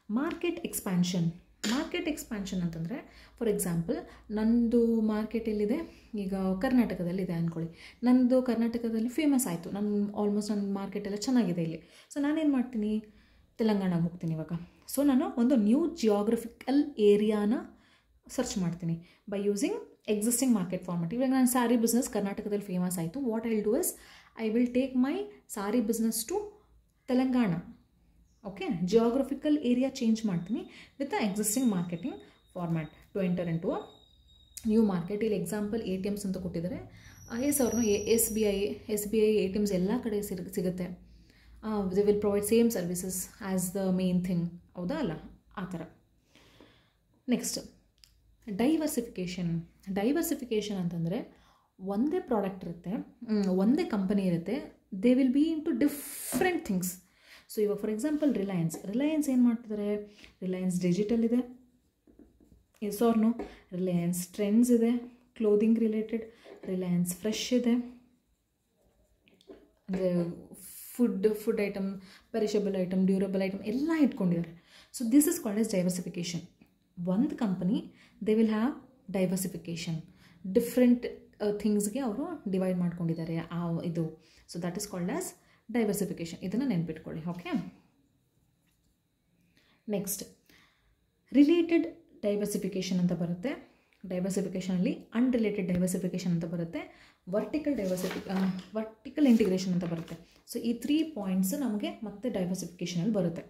market expansion ಅಂತಂದರೆ ಫಾರ್ ಎಕ್ಸಾಂಪಲ್ ನಂದು ಮಾರ್ಕೆಟ್ ಎಲ್ಲಿದೆ, ಈಗ ಕರ್ನಾಟಕದಲ್ಲಿದೆ ಅಂದ್ಕೊಳ್ಳಿ. ನಂದು ಕರ್ನಾಟಕದಲ್ಲಿ ಫೇಮಸ್ ಆಯಿತು, ಆಲ್ಮೋಸ್ಟ್ ನನ್ನ ಮಾರ್ಕೆಟೆಲ್ಲ ಚೆನ್ನಾಗಿದೆ ಇಲ್ಲಿ. ಸೊ ನಾನೇನು ಮಾಡ್ತೀನಿ, ತೆಲಂಗಾಣಗೆ ಹೋಗ್ತೀನಿ ಇವಾಗ. ಸೊ ನಾನು ಒಂದು ನ್ಯೂ ಜಿಯೋಗ್ರಫಿಕಲ್ ಏರಿಯಾನ ಸರ್ಚ್ ಮಾಡ್ತೀನಿ by using existing market format. ಇವಾಗ ನಾನು ಸಾರಿ ಬಿಸ್ನೆಸ್ ಕರ್ನಾಟಕದಲ್ಲಿ ಫೇಮಸ್ ಆಯಿತು. What I will do is I will take my sari business to Telangana. Okay, geographical area change ಮಾಡ್ತೀನಿ with the existing marketing format to enter in to a new market. ಇಲ್ಲಿ example ATMs ಅಂತ ಕೊಟ್ಟಿದ್ದಾರೆ. S B I ATMs ಎಲ್ಲ ಕಡೆ ಸಿಗುತ್ತೆ. They will provide same services as the main thing. ಹೌದಾ ಅಲ್ಲ, ಆ ಥರ. ನೆಕ್ಸ್ಟ್ ಡೈವರ್ಸಿಫಿಕೇಷನ್ ಅಂತಂದರೆ ಒಂದೇ ಪ್ರಾಡಕ್ಟ್ ಇರುತ್ತೆ, ಒಂದೇ ಕಂಪನಿ ಇರುತ್ತೆ, they will be in to different things. So ಇವಾಗ ಫಾರ್ ಎಕ್ಸಾಂಪಲ್ ರಿಲಯನ್ಸ್ ಏನು ಮಾಡ್ತಿದ್ದಾರೆ, ರಿಲಯನ್ಸ್ ಡಿಜಿಟಲ್ ಇದೆ, ರಿಲಯನ್ಸ್ ಟ್ರೆಂಡ್ಸ್ ಇದೆ, ಕ್ಲೋದಿಂಗ್ ರಿಲೇಟೆಡ್, ರಿಲಯನ್ಸ್ ಫ್ರೆಶ್ ಇದೆ, ಅಂದರೆ food item, perishable item, durable item ಎಲ್ಲ ಇಟ್ಕೊಂಡಿದ್ದಾರೆ. So this is called as diversification. ಒಂದು company they will have diversification, different ಥಿಂಗ್ಸ್ಗೆ ಅವರು ಡಿವೈಡ್ ಮಾಡ್ಕೊಂಡಿದ್ದಾರೆ ಇದು. So that is called as diversification. ಇದನ್ನು ನೆನ್ಪಿಟ್ಕೊಳ್ಳಿ. ಓಕೆ, ನೆಕ್ಸ್ಟ್ ರಿಲೇಟೆಡ್ ಡೈವರ್ಸಿಫಿಕೇಷನ್ ಅಂತ ಬರುತ್ತೆ. ಡೈವರ್ಸಿಫಿಕೇಷನಲ್ಲಿ ಅನ್ರಿಲೇಟೆಡ್ ಡೈವರ್ಸಿಫಿಕೇಷನ್ ಅಂತ ಬರುತ್ತೆ, ವರ್ಟಿಕಲ್ ಇಂಟಿಗ್ರೇಷನ್ ಅಂತ ಬರುತ್ತೆ. ಸೊ ಈ 3 ಪಾಯಿಂಟ್ಸ್ ನಮಗೆ ಮತ್ತೆ ಡೈವರ್ಸಿಫಿಕೇಷನಲ್ಲಿ ಬರುತ್ತೆ.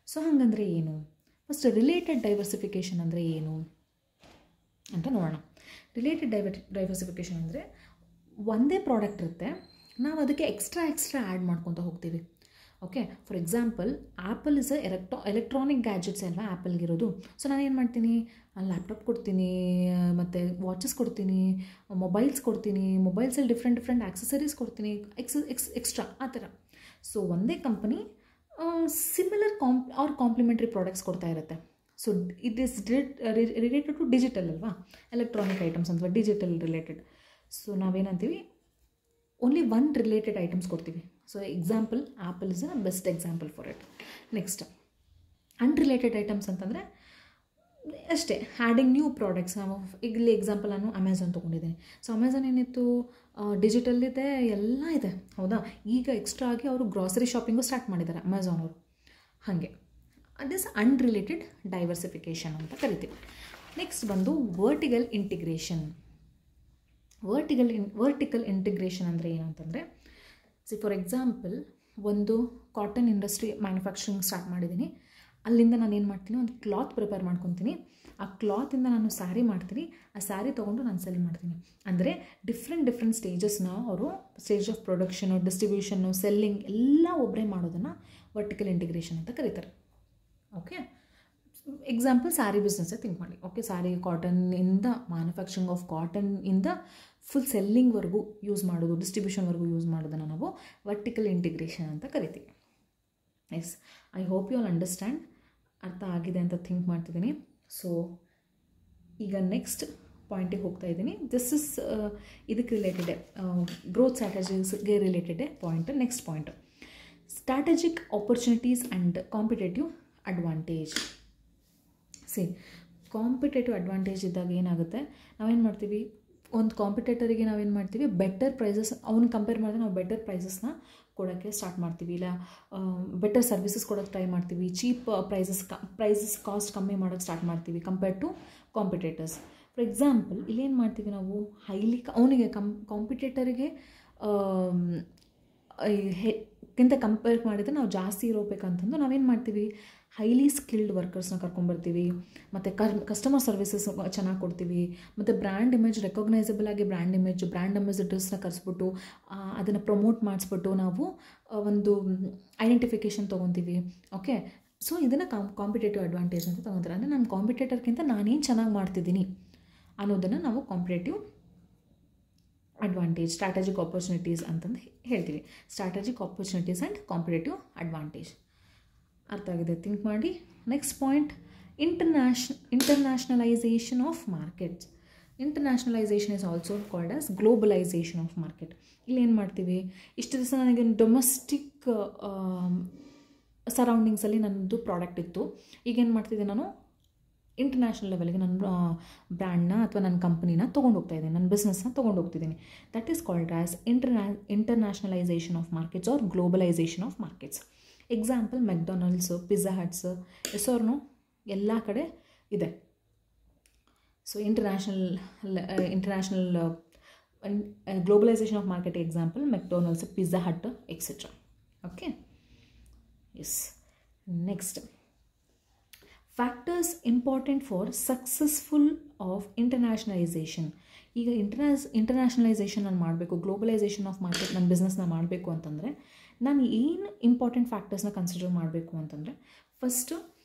ಸೊ ಹಾಗಂದರೆ ಏನು? ಫಸ್ಟ್ ರಿಲೇಟೆಡ್ ಡೈವರ್ಸಿಫಿಕೇಷನ್ ಅಂದರೆ ಏನು ಅಂತ ನೋಡೋಣ. ರಿಲೇಟೆಡ್ ಡೈವರ್ಸಿಫಿಕೇಷನ್ ಅಂದರೆ ಒಂದೇ ಪ್ರಾಡಕ್ಟ್ ಇರುತ್ತೆ, ನಾವು ಅದಕ್ಕೆ ಎಕ್ಸ್ಟ್ರಾ ಆ್ಯಡ್ ಮಾಡ್ಕೊತ ಹೋಗ್ತೀವಿ. Okay, for example Apple is electronic gadgets ಅಲ್ವಾ ಆ್ಯಪಲ್ಗಿರೋದು. ಸೊ ನಾನು ಏನು ಮಾಡ್ತೀನಿ, ಲ್ಯಾಪ್ಟಾಪ್ ಕೊಡ್ತೀನಿ, ಮತ್ತು ವಾಚಸ್ ಕೊಡ್ತೀನಿ, ಮೊಬೈಲ್ಸ್ ಕೊಡ್ತೀನಿ, ಮೊಬೈಲ್ಸಲ್ಲಿ ಡಿಫ್ರೆಂಟ್ ಆಕ್ಸೆಸರೀಸ್ ಕೊಡ್ತೀನಿ, ಎಕ್ಸ್ಟ್ರಾ ಆ ಥರ. ಸೊ ಒಂದೇ ಕಂಪನಿ ಸಿಮಿಲರ್ ಕಾಂಪ್ಲಿಮೆಂಟ್ರಿ ಪ್ರಾಡಕ್ಟ್ಸ್ ಕೊಡ್ತಾ ಇರುತ್ತೆ. So it is related to digital ಅಲ್ವಾ, ಎಲೆಕ್ಟ್ರಾನಿಕ್ ಐಟಮ್ಸ್ ಅಥವಾ ಡಿಜಿಟಲ್ ರಿಲೇಟೆಡ್. ಸೊ ನಾವೇನಂತೀವಿ, ಓನ್ಲಿ ಒನ್ ರಿಲೇಟೆಡ್ ಐಟಮ್ಸ್ ಕೊಡ್ತೀವಿ. So example Apple is a best example for it. Next unrelated items ಅಂತಂದರೆ ಅಷ್ಟೇ, adding new products. ನಾವು ಇಲ್ಲಿ ಎಕ್ಸಾಂಪಲ್ ನಾನು Amazon ತೊಗೊಂಡಿದ್ದೀನಿ. ಸೊ ಅಮೆಝಾನ್ ಏನಿತ್ತು, ಡಿಜಿಟಲ್ ಇದೆ, ಎಲ್ಲ ಇದೆ, ಹೌದಾ. ಈಗ ಎಕ್ಸ್ಟ್ರಾ ಆಗಿ ಅವರು ಗ್ರಾಸರಿ ಶಾಪಿಂಗು ಸ್ಟಾರ್ಟ್ ಮಾಡಿದ್ದಾರೆ ಅಮೆಝಾನ್ ಅವರು. ಹಾಗೆ ಅಟ್ ಈಸ್ ಅನ್ರಿಲೇಟೆಡ್ ಡೈವರ್ಸಿಫಿಕೇಷನ್ ಅಂತ ಕರಿತೀವಿ. ನೆಕ್ಸ್ಟ್ ಬಂದು ವರ್ಟಿಕಲ್ ಇಂಟಿಗ್ರೇಷನ್. ವರ್ಟಿಕಲ್ ಇಂಟಿಗ್ರೇಷನ್ ಅಂದರೆ ಏನು ಅಂತಂದರೆ, ಫಾರ್ ಎಕ್ಸಾಂಪಲ್ ಒಂದು ಕಾಟನ್ ಇಂಡಸ್ಟ್ರಿ ಮ್ಯಾನುಫ್ಯಾಕ್ಚರಿಂಗ್ ಸ್ಟಾರ್ಟ್ ಮಾಡಿದ್ದೀನಿ. ಅಲ್ಲಿಂದ ನಾನು ಏನು ಮಾಡ್ತೀನಿ, ಒಂದು ಕ್ಲಾತ್ ಪ್ರಿಪೇರ್ ಮಾಡ್ಕೊತೀನಿ. ಆ ಕ್ಲಾತಿಂದ ನಾನು ಸ್ಯಾರಿ ಮಾಡ್ತೀನಿ, ಆ ಸ್ಯಾರಿ ತೊಗೊಂಡು ನಾನು ಸೆಲ್ ಮಾಡ್ತೀನಿ. ಅಂದರೆ ಡಿಫ್ರೆಂಟ್ ಸ್ಟೇಜಸ್ನ ಅವರು, ಸ್ಟೇಜ್ ಆಫ್ ಪ್ರೊಡಕ್ಷನು, ಡಿಸ್ಟ್ರಿಬ್ಯೂಷನ್ನು, ಸೆಲ್ಲಿಂಗ್ ಎಲ್ಲ ಒಬ್ಬರೇ ಮಾಡೋದನ್ನು ವರ್ಟಿಕಲ್ ಇಂಟಿಗ್ರೇಷನ್ ಅಂತ ಕರೀತಾರೆ. ಓಕೆ, ಎಕ್ಸಾಂಪಲ್ ಸ್ಯಾರಿ ಬಿಸ್ನೆಸ್ಸೇ ಥಿಂಕ್ ಮಾಡಿ. ಓಕೆ, ಸ್ಯಾರಿ ಕಾಟನ್ನಿಂದ ಮ್ಯಾನುಫ್ಯಾಕ್ಚರಿಂಗ್ ಆಫ್ ಕಾಟನ್ನಿಂದ ಫುಲ್ ಸೆಲ್ಲಿಂಗ್ವರೆಗೂ ಯೂಸ್ ಮಾಡೋದು, ಡಿಸ್ಟ್ರಿಬ್ಯೂಷನ್ವರೆಗೂ ಯೂಸ್ ಮಾಡೋದನ್ನು ನಾವು ವರ್ಟಿಕಲ್ ಇಂಟಿಗ್ರೇಷನ್ ಅಂತ ಕರಿತೀವಿ. Yes, I hope you all understand. ಅರ್ಥ ಆಗಿದೆ ಅಂತ ಥಿಂಕ್ ಮಾಡ್ತಿದ್ದೀನಿ. ಸೊ ಈಗ ನೆಕ್ಸ್ಟ್ ಪಾಯಿಂಟಿಗೆ ಹೋಗ್ತಾ ಇದ್ದೀನಿ. ದಿಸ್ ಇಸ್ ಇದಕ್ಕೆ ರಿಲೇಟೆಡೇ, ಗ್ರೋತ್ ಸ್ಟ್ರಾಟಜೀಸ್ಗೆ ರಿಲೇಟೆಡೇ point. Next point, strategic opportunities and competitive advantage. Competitive advantage ಇದ್ದಾಗ ಏನಾಗುತ್ತೆ, ನಾವೇನು ಮಾಡ್ತೀವಿ, ಒಂದು ಕಾಂಪಿಟೇಟರಿಗೆ ನಾವೇನು ಮಾಡ್ತೀವಿ, ಬೆಟರ್ ಪ್ರೈಸಸ್, ಅವ್ನು ಕಂಪೇರ್ ಮಾಡಿದ್ರೆ ನಾವು ಬೆಟರ್ ಪ್ರೈಸಸ್ನ ಕೊಡೋಕ್ಕೆ ಸ್ಟಾರ್ಟ್ ಮಾಡ್ತೀವಿ, ಇಲ್ಲ ಬೆಟರ್ ಸರ್ವಿಸಸ್ ಕೊಡೋಕ್ಕೆ ಟ್ರೈ ಮಾಡ್ತೀವಿ, ಚೀಪ್ ಪ್ರೈಸಸ್ ಕಾಸ್ಟ್ ಕಮ್ಮಿ ಮಾಡೋಕ್ಕೆ ಸ್ಟಾರ್ಟ್ ಮಾಡ್ತೀವಿ compare to competitors. For example ಇಲ್ಲೇನು ಮಾಡ್ತೀವಿ ನಾವು, ಅವನಿಗೆ ಕಾಂಪಿಟೇಟರಿಗೆ ಕಿಂತ ಕಂಪೇರ್ ಮಾಡಿದರೆ ನಾವು ಜಾಸ್ತಿ ಇರೋಬೇಕಂತಂದು ನಾವೇನು ಮಾಡ್ತೀವಿ, ಹೈಲಿ ಸ್ಕಿಲ್ಡ್ ವರ್ಕರ್ಸ್ನ ಕರ್ಕೊಂಬರ್ತೀವಿ, ಮತ್ತು ಕಸ್ಟಮರ್ ಸರ್ವಿಸಸ್ ಚೆನ್ನಾಗಿ ಕೊಡ್ತೀವಿ, ಮತ್ತು ಬ್ರ್ಯಾಂಡ್ ಇಮೇಜ್, ರೆಕಗ್ನೈಸಬಲ್ ಆಗಿ ಬ್ರ್ಯಾಂಡ್ ಅಂಬಾಸಿಡರ್ಸ್ನ ಕರೆಸ್ಬಿಟ್ಟು ಅದನ್ನು ಪ್ರಮೋಟ್ ಮಾಡಿಸ್ಬಿಟ್ಟು ನಾವು ಒಂದು ಐಡೆಂಟಿಫಿಕೇಷನ್ ತೊಗೊತೀವಿ. ಓಕೆ, ಸೊ ಇದನ್ನು ಕಾಂಪಿಟೇಟಿವ್ ಅಡ್ವಾಂಟೇಜ್ ಅಂತ ತೊಗೊತಾರೆ. ಅಂದರೆ ನಮ್ಮ ಕಾಂಪಿಟೇಟರ್ಗಿಂತ ನಾನೇನು ಚೆನ್ನಾಗಿ ಮಾಡ್ತಿದ್ದೀನಿ ಅನ್ನೋದನ್ನು ನಾವು ಕಾಂಪಿಟೇಟಿವ್ ಅಡ್ವಾಂಟೇಜ್, ಸ್ಟ್ರಾಟಜಿಕ್ ಆಪರ್ಚುನಿಟೀಸ್ ಅಂತಂದು ಹೇಳ್ತೀವಿ. Strategic opportunities and competitive advantage. ಅರ್ಥ ಆಗಿದೆ, ಥಿಂಕ್ ಮಾಡಿ. Next point, internationalisation of markets. Internationalisation is also called as globalisation of market. ಇಲ್ಲಿ ಏನು ಮಾಡ್ತೀವಿ, ಇಷ್ಟು ದಿವಸ ನನಗೆ ಡೊಮೆಸ್ಟಿಕ್ ಸರೌಂಡಿಂಗ್ಸಲ್ಲಿ ನನ್ನದು ಪ್ರಾಡಕ್ಟ್ ಇತ್ತು. ಈಗೇನು ಮಾಡ್ತಿದ್ದೆ, ನಾನು ಇಂಟರ್ನ್ಯಾಷನಲ್ ಲೆವೆಲ್ಗೆ ನನ್ನ ಬ್ರ್ಯಾಂಡ್ನ ಅಥವಾ ನನ್ನ ಕಂಪ್ನಿನ ತೊಗೊಂಡು ಹೋಗ್ತಾ ಇದ್ದೀನಿ, ನನ್ನ ಬಿಸ್ನೆಸ್ನ ತೊಗೊಂಡು ಹೋಗ್ತಿದ್ದೀನಿ. That is called as internationalisation of markets or globalisation of markets. Example McDonald's, Pizza Huts, ಹೆಸರು ಎಲ್ಲ ಕಡೆ ಇದೆ. So international globalisation of market example McDonald's, Pizza Hut etcetera. Okay, yes. Next, factors important for successful of internationalisation. ಈಗ internationalisation ನಾನು ಮಾಡಬೇಕು, globalisation of market ನನ್ನ ಬಿಸ್ನೆಸ್ನ ಮಾಡಬೇಕು ಅಂತಂದರೆ ನಾನು ಏನು ಇಂಪಾರ್ಟೆಂಟ್ ಫ್ಯಾಕ್ಟರ್ಸ್ನ ಕನ್ಸಿಡರ್ ಮಾಡಬೇಕು ಅಂತಂದರೆ, ಫಸ್ಟು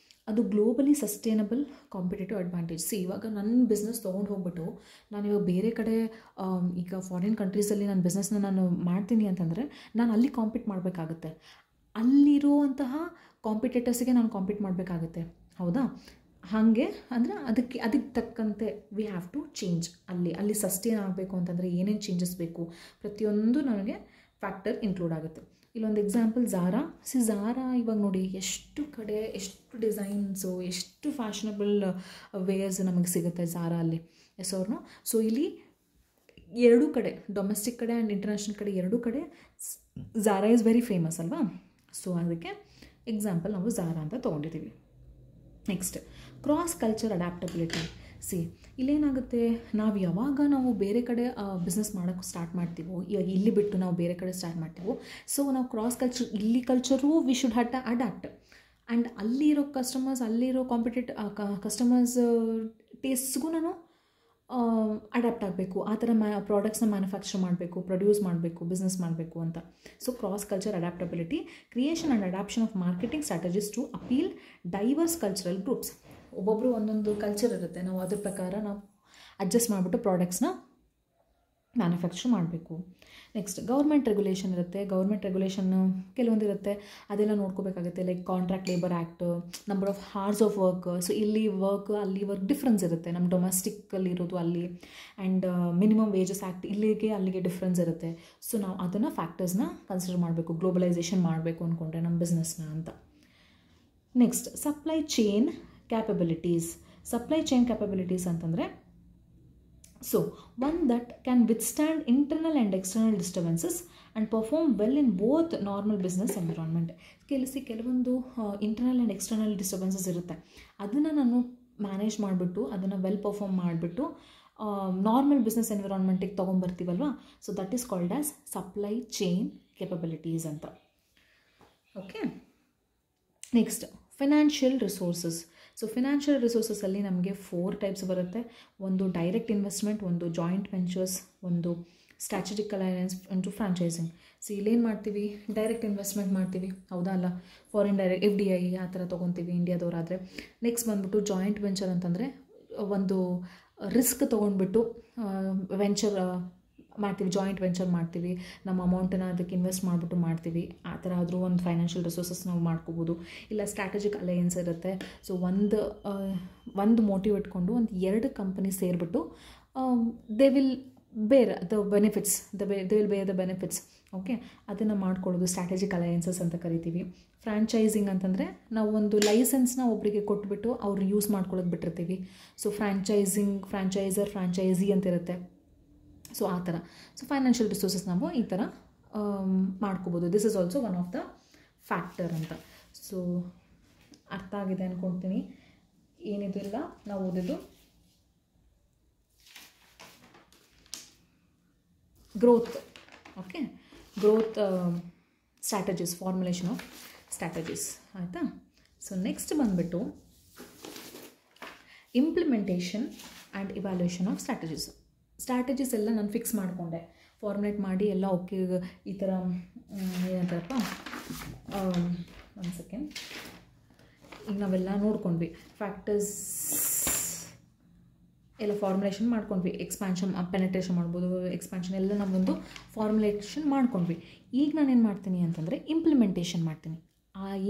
ಅದು ಗ್ಲೋಬಲಿ ಸಸ್ಟೈನಬಲ್ ಕಾಂಪಿಟೇಟಿವ್ ಅಡ್ವಾಂಟೇಜ್. ಇವಾಗ ನನ್ನ ಬಿಸ್ನೆಸ್ ತೊಗೊಂಡು ಹೋಗ್ಬಿಟ್ಟು ನಾನು ಇವಾಗ ಬೇರೆ ಕಡೆ, ಈಗ ಫಾರಿನ್ ಕಂಟ್ರೀಸಲ್ಲಿ ನನ್ನ ಬಿಸ್ನೆಸ್ನ ನಾನು ಮಾಡ್ತೀನಿ ಅಂತಂದರೆ ನಾನು ಅಲ್ಲಿ ಕಾಂಪೀಟ್ ಮಾಡಬೇಕಾಗುತ್ತೆ, ಅಲ್ಲಿರುವಂತಹ ಕಾಂಪಿಟೇಟರ್ಸಿಗೆ ನಾನು ಕಾಂಪೀಟ್ ಮಾಡಬೇಕಾಗುತ್ತೆ, ಹೌದಾ. ಹಾಗೆ ಅಂದರೆ ಅದಕ್ಕೆ ತಕ್ಕಂತೆ ವಿ ಹ್ಯಾವ್ ಟು ಚೇಂಜ್. ಅಲ್ಲಿ ಸಸ್ಟೈನ್ ಆಗಬೇಕು ಅಂತಂದರೆ ಏನೇನು ಚೇಂಜಸ್ ಬೇಕು, ಪ್ರತಿಯೊಂದು ನನಗೆ ಫ್ಯಾಕ್ಟರ್ ಇನ್ಕ್ಲೂಡ್ ಆಗುತ್ತೆ. ಇಲ್ಲೊಂದು ಎಕ್ಸಾಂಪಲ್ ಝಾರಾ. ಝಾರಾ ಇವಾಗ ನೋಡಿ ಎಷ್ಟು ಕಡೆ ಎಷ್ಟು ಡಿಸೈನ್ಸು, ಎಷ್ಟು ಫ್ಯಾಷನಬಲ್ ವೇರ್ಸ್ ನಮಗೆ ಸಿಗುತ್ತೆ ಝಾರಾ ಅಲ್ಲಿ, ಹೆಸರು. ಸೊ ಇಲ್ಲಿ ಎರಡೂ ಕಡೆ, ಡೊಮೆಸ್ಟಿಕ್ ಕಡೆ ಆ್ಯಂಡ್ ಇಂಟರ್ನ್ಯಾಷನಲ್ ಕಡೆ ಎರಡೂ ಕಡೆ ಝಾರಾ ಇಸ್ ವೆರಿ ಫೇಮಸ್ ಅಲ್ವಾ. ಸೊ ಅದಕ್ಕೆ ಎಕ್ಸಾಂಪಲ್ ನಾವು ಝಾರಾ ಅಂತ ತೊಗೊಂಡಿದ್ದೀವಿ. Next, cross culture adaptability. ಇಲ್ಲೇನಾಗುತ್ತೆ, ನಾವು ಯಾವಾಗ ನಾವು ಬೇರೆ ಕಡೆ ಬಿಸ್ನೆಸ್ ಮಾಡೋಕ್ಕೆ ಸ್ಟಾರ್ಟ್ ಮಾಡ್ತೀವೋ, ಇವಾಗ ಇಲ್ಲಿ ಬಿಟ್ಟು ನಾವು ಬೇರೆ ಕಡೆ ಸ್ಟಾರ್ಟ್ ಮಾಡ್ತೀವೋ, ಸೊ ನಾವು ಕ್ರಾಸ್ ಕಲ್ಚರ್, ಇಲ್ಲಿ culture we should have to adapt. And ಅಲ್ಲಿರೋ ಕಸ್ಟಮರ್ಸ್, ಅಲ್ಲಿರೋ ಕಸ್ಟಮರ್ಸ್ ಟೇಸ್ಟ್ಸ್ಗೂ ನಾನು ಅಡ್ಯಾಪ್ಟ್ ಆಗಬೇಕು. ಆ ಥರ ಪ್ರಾಡಕ್ಟ್ಸ್ನ ಮ್ಯಾನುಫ್ಯಾಕ್ಚರ್ ಮಾಡಬೇಕು, ಪ್ರೊಡ್ಯೂಸ್ ಮಾಡಬೇಕು, ಬಿಸ್ನೆಸ್ ಮಾಡಬೇಕು ಅಂತ. So cross culture adaptability, creation and adoption of marketing strategies to appeal diverse cultural groups. ಒಬ್ಬೊಬ್ಬರು ಒಂದೊಂದು ಕಲ್ಚರ್ ಇರುತ್ತೆ, ನಾವು ಅದ್ರ ಪ್ರಕಾರ ನಾವು ಅಡ್ಜಸ್ಟ್ ಮಾಡಿಬಿಟ್ಟು ಪ್ರಾಡಕ್ಟ್ಸ್ನ ಮ್ಯಾನುಫ್ಯಾಕ್ಚರ್ ಮಾಡಬೇಕು. ನೆಕ್ಸ್ಟ್ ಗೌರ್ಮೆಂಟ್ ರೆಗ್ಯುಲೇಷನ್ ಇರುತ್ತೆ. ಗೌರ್ಮೆಂಟ್ ರೆಗ್ಯುಲೇಷನ್ನು ಕೆಲವೊಂದು ಇರುತ್ತೆ, ಅದೆಲ್ಲ ನೋಡ್ಕೋಬೇಕಾಗುತ್ತೆ. Like contract labour act, number of hours of work. So ಇಲ್ಲಿ ವರ್ಕ್, ಅಲ್ಲಿ ವರ್ಕ್ ಡಿಫ್ರೆನ್ಸ್ ಇರುತ್ತೆ. ನಮ್ಮ ಡೊಮೆಸ್ಟಿಕ್ಕಲ್ಲಿ ಇರೋದು ಅಲ್ಲಿ, ಆ್ಯಂಡ್ ಮಿನಿಮಮ್ ವೇಜಸ್ ಆ್ಯಕ್ಟ್ ಇಲ್ಲಿಗೆ ಅಲ್ಲಿಗೆ ಡಿಫ್ರೆನ್ಸ್ ಇರುತ್ತೆ. ಸೊ ನಾವು ಅದನ್ನು ಫ್ಯಾಕ್ಟರ್ಸ್ನ ಕನ್ಸಿಡರ್ ಮಾಡಬೇಕು, ಗ್ಲೋಬಲೈಸೇಷನ್ ಮಾಡಬೇಕು ಅಂದ್ಕೊಂಡ್ರೆ ನಮ್ಮ ಬಿಸ್ನೆಸ್ನ ಅಂತ. Next supply chain capabilities. Supply chain capabilities ಅಂತಂದರೆ, so one that can withstand internal and external disturbances and perform well in both normal business environment. ಕೆಲವೊಂದು ಇಂಟರ್ನಲ್ ಆ್ಯಂಡ್ ಎಕ್ಸ್ಟರ್ನಲ್ ಡಿಸ್ಟರ್ಬೆನ್ಸಸ್ ಇರುತ್ತೆ, ಅದನ್ನು ನಾನು ಮ್ಯಾನೇಜ್ ಮಾಡಿಬಿಟ್ಟು ಅದನ್ನು ವೆಲ್ ಪರ್ಫಾರ್ಮ್ ಮಾಡಿಬಿಟ್ಟು normal business ಎನ್ವಿರಾನ್ಮೆಂಟಿಗೆ ತೊಗೊಂಬರ್ತೀವಲ್ವ. So that is called as supply chain capabilities ಅಂತ. Okay, next financial resources. So financial ರಿಸೋರ್ಸಸಲ್ಲಿ ನಮಗೆ 4 ಟೈಪ್ಸ್ ಬರುತ್ತೆ. ಒಂದು ಡೈರೆಕ್ಟ್ ಇನ್ವೆಸ್ಟ್ಮೆಂಟ್, ಒಂದು ಜಾಯಿಂಟ್ ವೆಂಚರ್ಸ್, ಒಂದು ಸ್ಟ್ರಾಟಜಿಕ್ ಅಲೈಯನ್ಸ್, ಒಂದು ಫ್ರಾಂಚೈಸಿಂಗ್. ಸೊ ಇಲ್ಲೇನು ಮಾಡ್ತೀವಿ, ಡೈರೆಕ್ಟ್ ಇನ್ವೆಸ್ಟ್ಮೆಂಟ್ ಮಾಡ್ತೀವಿ, ಹೌದಾ ಅಲ್ಲ, ಫಾರಿನ್ ಡೈರೆಕ್ಟ್ FDI ಆ ಥರ ತೊಗೊತೀವಿ ಇಂಡಿಯಾದವರಾದರೆ. ನೆಕ್ಸ್ಟ್ ಬಂದುಬಿಟ್ಟು ಜಾಯಿಂಟ್ ವೆಂಚರ್ ಅಂತಂದರೆ ಒಂದು ರಿಸ್ಕ್ ತೊಗೊಂಡ್ಬಿಟ್ಟು ವೆಂಚರ್ ಮಾಡ್ತೀವಿ, ಜಾಯಿಂಟ್ ವೆಂಚರ್ ಮಾಡ್ತೀವಿ, ನಮ್ಮ ಅಮೌಂಟನ್ನು ಅದಕ್ಕೆ ಇನ್ವೆಸ್ಟ್ ಮಾಡಿಬಿಟ್ಟು ಮಾಡ್ತೀವಿ. ಆ ಥರ ಆದರೂ ಒಂದು ಫೈನಾನ್ಷಿಯಲ್ ರಿಸೋರ್ಸಸ್ ನಾವು ಮಾಡ್ಕೋಬೋದು. ಇಲ್ಲ ಸ್ಟ್ರಾಟಜಿಕ್ ಅಲೈಯನ್ಸ್ ಇರುತ್ತೆ. ಸೊ ಒಂದು ಮೋಟಿವ್ ಇಟ್ಕೊಂಡು ಒಂದು 2 ಕಂಪನಿ ಸೇರಿಬಿಟ್ಟು they will bear the benefits, they will bear the benefits. Okay, ಅದನ್ನು ಮಾಡ್ಕೊಳ್ಳೋದು ಸ್ಟ್ರಾಟಜಿಕ್ ಅಲೈಯನ್ಸಸ್ ಅಂತ ಕರಿತೀವಿ. ಫ್ರಾಂಚೈಸಿಂಗ್ ಅಂತಂದರೆ ನಾವು ಒಂದು ಲೈಸೆನ್ಸ್ನ ಒಬ್ಬರಿಗೆ ಕೊಟ್ಬಿಟ್ಟು ಅವ್ರು ಯೂಸ್ ಮಾಡ್ಕೊಳ್ಳೋದು ಬಿಟ್ಟಿರ್ತೀವಿ. ಸೊ ಫ್ರಾಂಚೈಸರ್, ಫ್ರಾಂಚೈಸಿ ಅಂತಿರುತ್ತೆ. ಸೊ ಆ ಥರ. ಸೊ ಫೈನಾನ್ಷಿಯಲ್ ರಿಸೋರ್ಸಸ್ ನಾವು ಈ ಥರ ಮಾಡ್ಕೋಬೋದು. This is also one of the factor ಅಂತ. ಸೊ ಅರ್ಥ ಆಗಿದೆ ಅಂದ್ಕೊಳ್ತೀನಿ. ಏನಿದಿಲ್ಲ ನಾವು ಓದಿದ್ದು growth. Okay, growth strategies, formulation of strategies ಆಯಿತಾ. ಸೊ ನೆಕ್ಸ್ಟ್ ಬಂದುಬಿಟ್ಟು implementation and evaluation of strategies ಎಲ್ಲ ನಾನು ಫಿಕ್ಸ್ ಮಾಡಿಕೊಂಡೆ, ಫಾರ್ಮುಲೇಟ್ ಮಾಡಿ ಎಲ್ಲ. ಓಕೆ, ಈ ಥರ ಏನಂತಾರಪ್ಪ, ಒಂದು ಸೆಕೆಂಡ್, ಈಗ ನಾವೆಲ್ಲ ನೋಡ್ಕೊಂಡ್ವಿ, ಫ್ಯಾಕ್ಟರ್ಸ್ ಎಲ್ಲ ಫಾರ್ಮುಲೇಷನ್ ಮಾಡ್ಕೊಂಡ್ವಿ. ಎಕ್ಸ್ಪ್ಯಾನ್ಷನ್, ಪೆನೆಟ್ರೇಷನ್ ಮಾಡ್ಬೋದು, ಎಕ್ಸ್ಪ್ಯಾನ್ಷನ್ ಎಲ್ಲ ನಾವೊಂದು ಫಾರ್ಮುಲೇಷನ್ ಮಾಡ್ಕೊಂಡ್ವಿ. ಈಗ ನಾನೇನು ಮಾಡ್ತೀನಿ ಅಂತಂದರೆ ಇಂಪ್ಲಿಮೆಂಟೇಷನ್ ಮಾಡ್ತೀನಿ.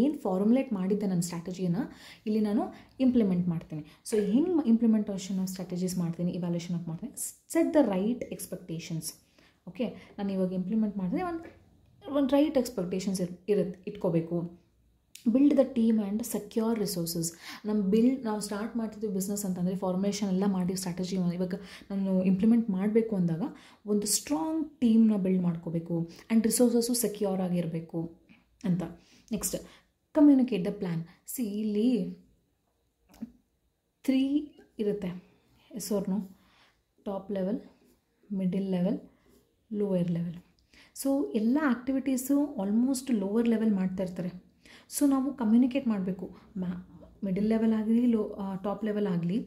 ಏನು ಫಾರ್ಮುಲೇಟ್ ಮಾಡಿದ್ದೆ ನನ್ನ ಸ್ಟ್ರಾಟಜಿಯನ್ನು ಇಲ್ಲಿ ನಾನು ಇಂಪ್ಲಿಮೆಂಟ್ ಮಾಡ್ತೀನಿ. ಸೊ ಹೆಂಗೆ ಇಂಪ್ಲಿಮೆಂಟೇಷನ್ ಆಫ್ ಸ್ಟ್ರಾಟಜೀಸ್ ಮಾಡ್ತೀನಿ, ಇವ್ಯಾಲ್ಯೂಯೇಷನ್ ಆಫ್ ಮಾಡ್ತೀನಿ, set the right expectations. Okay, ನಾನು ಇವಾಗ ಇಂಪ್ಲಿಮೆಂಟ್ ಮಾಡಿದ್ರೆ ಒಂದು ರೈಟ್ ಎಕ್ಸ್ಪೆಕ್ಟೇಷನ್ಸ್ ಇಟ್ಕೋಬೇಕು. Build the team and secure resources. ನಾವು ಸ್ಟಾರ್ಟ್ ಮಾಡ್ತಿದ್ವಿ ಬಿಸ್ನೆಸ್ ಅಂತಂದರೆ ಫಾರ್ಮೇಷನ್ ಎಲ್ಲ ಮಾಡಿ ಸ್ಟ್ರಾಟಜಿ ಇವಾಗ ನಾನು ಇಂಪ್ಲಿಮೆಂಟ್ ಮಾಡಬೇಕು ಅಂದಾಗ ಒಂದು ಸ್ಟ್ರಾಂಗ್ ಟೀಮ್ನ ಬಿಲ್ಡ್ ಮಾಡ್ಕೋಬೇಕು ಆ್ಯಂಡ್ ರಿಸೋರ್ಸಸ್ಸು ಸೆಕ್ಯೂರ್ ಆಗಿರಬೇಕು ಅಂತ. Next communicate the plan. ಇಲ್ಲಿ 3 ಇರುತ್ತೆ, ಎಸ್ಒರ್ನು, top level, middle level, lower level. So ಎಲ್ಲ ಆ್ಯಕ್ಟಿವಿಟೀಸು ಆಲ್ಮೋಸ್ಟ್ ಲೋವರ್ ಲೆವೆಲ್ ಮಾಡ್ತಾ ಇರ್ತಾರೆ. ಸೊ ನಾವು ಕಮ್ಯುನಿಕೇಟ್ ಮಾಡಬೇಕು. ಮಿಡಿಲ್ ಲೆವೆಲ್ ಆಗಲಿ, ಟಾಪ್ ಲೆವೆಲ್ ಆಗಲಿ,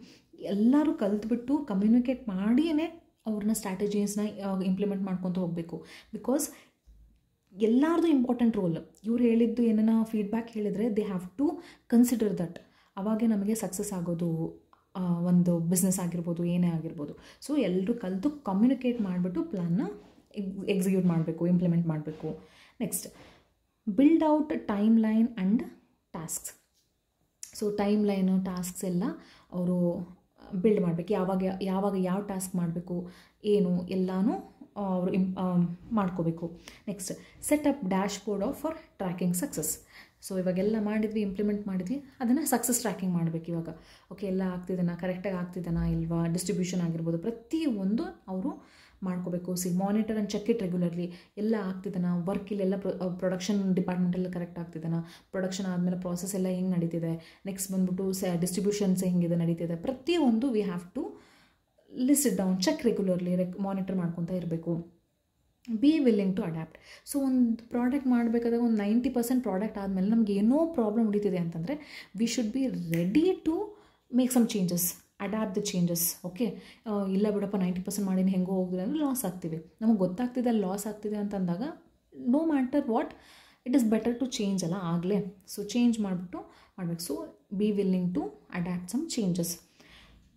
ಎಲ್ಲರೂ ಕಲ್ತ್ಬಿಟ್ಟು ಕಮ್ಯುನಿಕೇಟ್ ಮಾಡಿಯೇ ಅವ್ರನ್ನ ಸ್ಟ್ರಾಟಜೀಸ್ನ ಇಂಪ್ಲಿಮೆಂಟ್ ಮಾಡ್ಕೊತ ಹೋಗಬೇಕು. ಬಿಕಾಸ್ ಎಲ್ಲರದು ಇಂಪಾರ್ಟೆಂಟ್ ರೋಲ್. ಇವ್ರು ಹೇಳಿದ್ದು ಏನನ್ನ ಫೀಡ್ಬ್ಯಾಕ್ ಹೇಳಿದರೆ they have to consider that. ಅವಾಗೇ ನಮಗೆ ಸಕ್ಸಸ್ ಆಗೋದು, ಒಂದು ಬಿಸ್ನೆಸ್ ಆಗಿರ್ಬೋದು, ಏನೇ ಆಗಿರ್ಬೋದು. ಸೊ ಎಲ್ಲರೂ ಕಲಿತು ಕಮ್ಯುನಿಕೇಟ್ ಮಾಡಿಬಿಟ್ಟು ಪ್ಲ್ಯಾನ್ನ ಎಕ್ಸಿಕ್ಯೂಟ್ ಮಾಡಬೇಕು, ಇಂಪ್ಲಿಮೆಂಟ್ ಮಾಡಬೇಕು. Next build out time line and tasks. So time line, tasks ಎಲ್ಲ ಅವರು ಬಿಲ್ಡ್ ಮಾಡಬೇಕು. ಯಾವಾಗ ಯಾವ ಟಾಸ್ಕ್ ಮಾಡಬೇಕು, ಏನು ಎಲ್ಲನೂ ಅವರು ಮಾಡ್ಕೋಬೇಕು. Next set up dash board for tracking success. So ಇವಾಗೆಲ್ಲ ಮಾಡಿದ್ವಿ, ಇಂಪ್ಲಿಮೆಂಟ್ ಮಾಡಿದ್ವಿ, ಅದನ್ನು ಸಕ್ಸಸ್ ಟ್ರ್ಯಾಕಿಂಗ್ ಮಾಡಬೇಕು ಇವಾಗ. ಓಕೆ, ಎಲ್ಲ ಆಗ್ತಿದ್ದಾನ, ಕರೆಕ್ಟಾಗಿ ಆಗ್ತಿದ್ದಾನ ಇಲ್ವಾ, ಡಿಸ್ಟ್ರಿಬ್ಯೂಷನ್ ಆಗಿರ್ಬೋದು, ಪ್ರತಿಯೊಂದು ಅವರು ಮಾಡ್ಕೋಬೇಕು. Monitor and check it regularly, ಎಲ್ಲ ಆಗ್ತಿದ್ದಾನ, ವರ್ಕ್ ಇಲ್ಲೆಲ್ಲ ಪ್ರೊಡಕ್ಷನ್ ಡಿಪಾರ್ಟ್ಮೆಂಟೆಲ್ಲ ಕರೆಕ್ಟ್ ಆಗ್ತಿದ್ದಾನ, ಪ್ರೊಡಕ್ಷನ್ ಆದಮೇಲೆ ಪ್ರಾಸೆಸ್ ಎಲ್ಲ ಹೆಂಗೆ ನಡೀತಿದೆ, ನೆಕ್ಸ್ಟ್ ಬಂದ್ಬಿಟ್ಟು ಡಿಸ್ಟ್ರಿಬ್ಯೂಷನ್ಸ್ ಹೆಂಗಿದೆ ನಡೀತಿದೆ, ಪ್ರತಿಯೊಂದು we have to list it down, check regularly monitor ಮಾಡ್ಕೊತಾ ಇರಬೇಕು. Be willing to adapt. So ಒಂದು ಪ್ರಾಡಕ್ಟ್ ಮಾಡಬೇಕಾದಾಗ ಒಂದು 90% ಪ್ರಾಡಕ್ಟ್ ಆದಮೇಲೆ ನಮ್ಗೆ ಏನೋ ಪ್ರಾಬ್ಲಮ್ ಉಳಿತಿದೆ ಅಂತಂದರೆ we should be ready to make some changes, adapt the changes. Okay, ಇಲ್ಲ ಬಿಡಪ್ಪ 90% ಮಾಡೀನಿ ಹೆಂಗೋ ಹೋಗಿದೆ ಅಂದರೆ ಲಾಸ್ ಆಗ್ತೀವಿ. ನಮಗೆ ಗೊತ್ತಾಗ್ತಿದೆ ಅಲ್ಲಿ ಲಾಸ್ ಆಗ್ತಿದೆ ಅಂತಂದಾಗ no matter what, it is better to change ಅಲ್ಲ ಆಗಲೇ. ಸೊ ಚೇಂಜ್ ಮಾಡಿಬಿಟ್ಟು ಮಾಡಬೇಕು. So be willing to adapt some changes.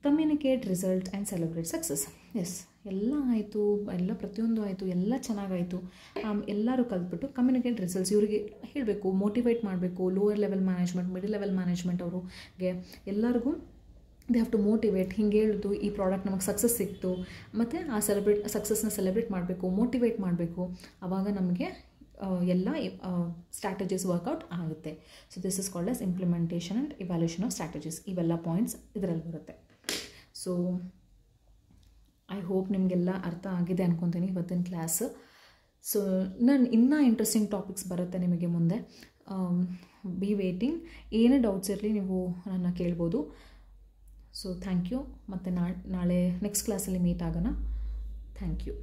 Communicate result and celebrate success. Yes, ಎಲ್ಲ ಆಯಿತು, ಎಲ್ಲ ಪ್ರತಿಯೊಂದು ಆಯಿತು, ಎಲ್ಲ ಚೆನ್ನಾಗಾಯಿತು. ಎಲ್ಲರೂ ಕಲ್ತ್ಬಿಟ್ಟು ಕಮ್ಯುನಿಕೇಟ್ ರಿಸಲ್ಟ್ಸ್ ಇವರಿಗೆ ಹೇಳಬೇಕು, ಮೋಟಿವೇಟ್ ಮಾಡಬೇಕು. Lower level management, middle level management ಅವ್ರಿಗೆ ಎಲ್ಲರಿಗೂ ದೇ ಹ್ಯಾವ್ ಟು ಮೋಟಿವೇಟ್. ಹಿಂಗೆ ಹೇಳೋದು, ಈ ಪ್ರಾಡಕ್ಟ್ ನಮಗೆ ಸಕ್ಸಸ್ ಸಿಕ್ತು, ಮತ್ತು ಆ ಸಕ್ಸಸ್ನ ಸೆಲೆಬ್ರೇಟ್ ಮಾಡಬೇಕು, ಮೋಟಿವೇಟ್ ಮಾಡಬೇಕು. ಆವಾಗ ನಮಗೆ ಎಲ್ಲ ಸ್ಟ್ರಾಟಜೀಸ್ ವರ್ಕೌಟ್ ಆಗುತ್ತೆ. So this is called as implementation and evaluation of strategies. ಇವೆಲ್ಲ ಪಾಯಿಂಟ್ಸ್ ಇದರಲ್ಲಿ ಬರುತ್ತೆ. ಸೊ ಐ ಹೋಪ್ ನಿಮಗೆಲ್ಲ ಅರ್ಥ ಆಗಿದೆ ಅಂದ್ಕೊತೀನಿ ಇವತ್ತಿನ ಕ್ಲಾಸ್. ಸೊ ನಾನು ಇನ್ನೂ ಇಂಟ್ರೆಸ್ಟಿಂಗ್ ಟಾಪಿಕ್ಸ್ ಬರುತ್ತೆ ನಿಮಗೆ ಮುಂದೆ. Be waiting. ಏನೇ ಡೌಟ್ಸ್ ಇರಲಿ ನೀವು ನನ್ನ ಕೇಳ್ಬೋದು. So thank you. ಮತ್ತು ನಾಳೆ ನೆಕ್ಸ್ಟ್ ಕ್ಲಾಸಲ್ಲಿ ಮೀಟ್ ಆಗೋಣ. Thank you.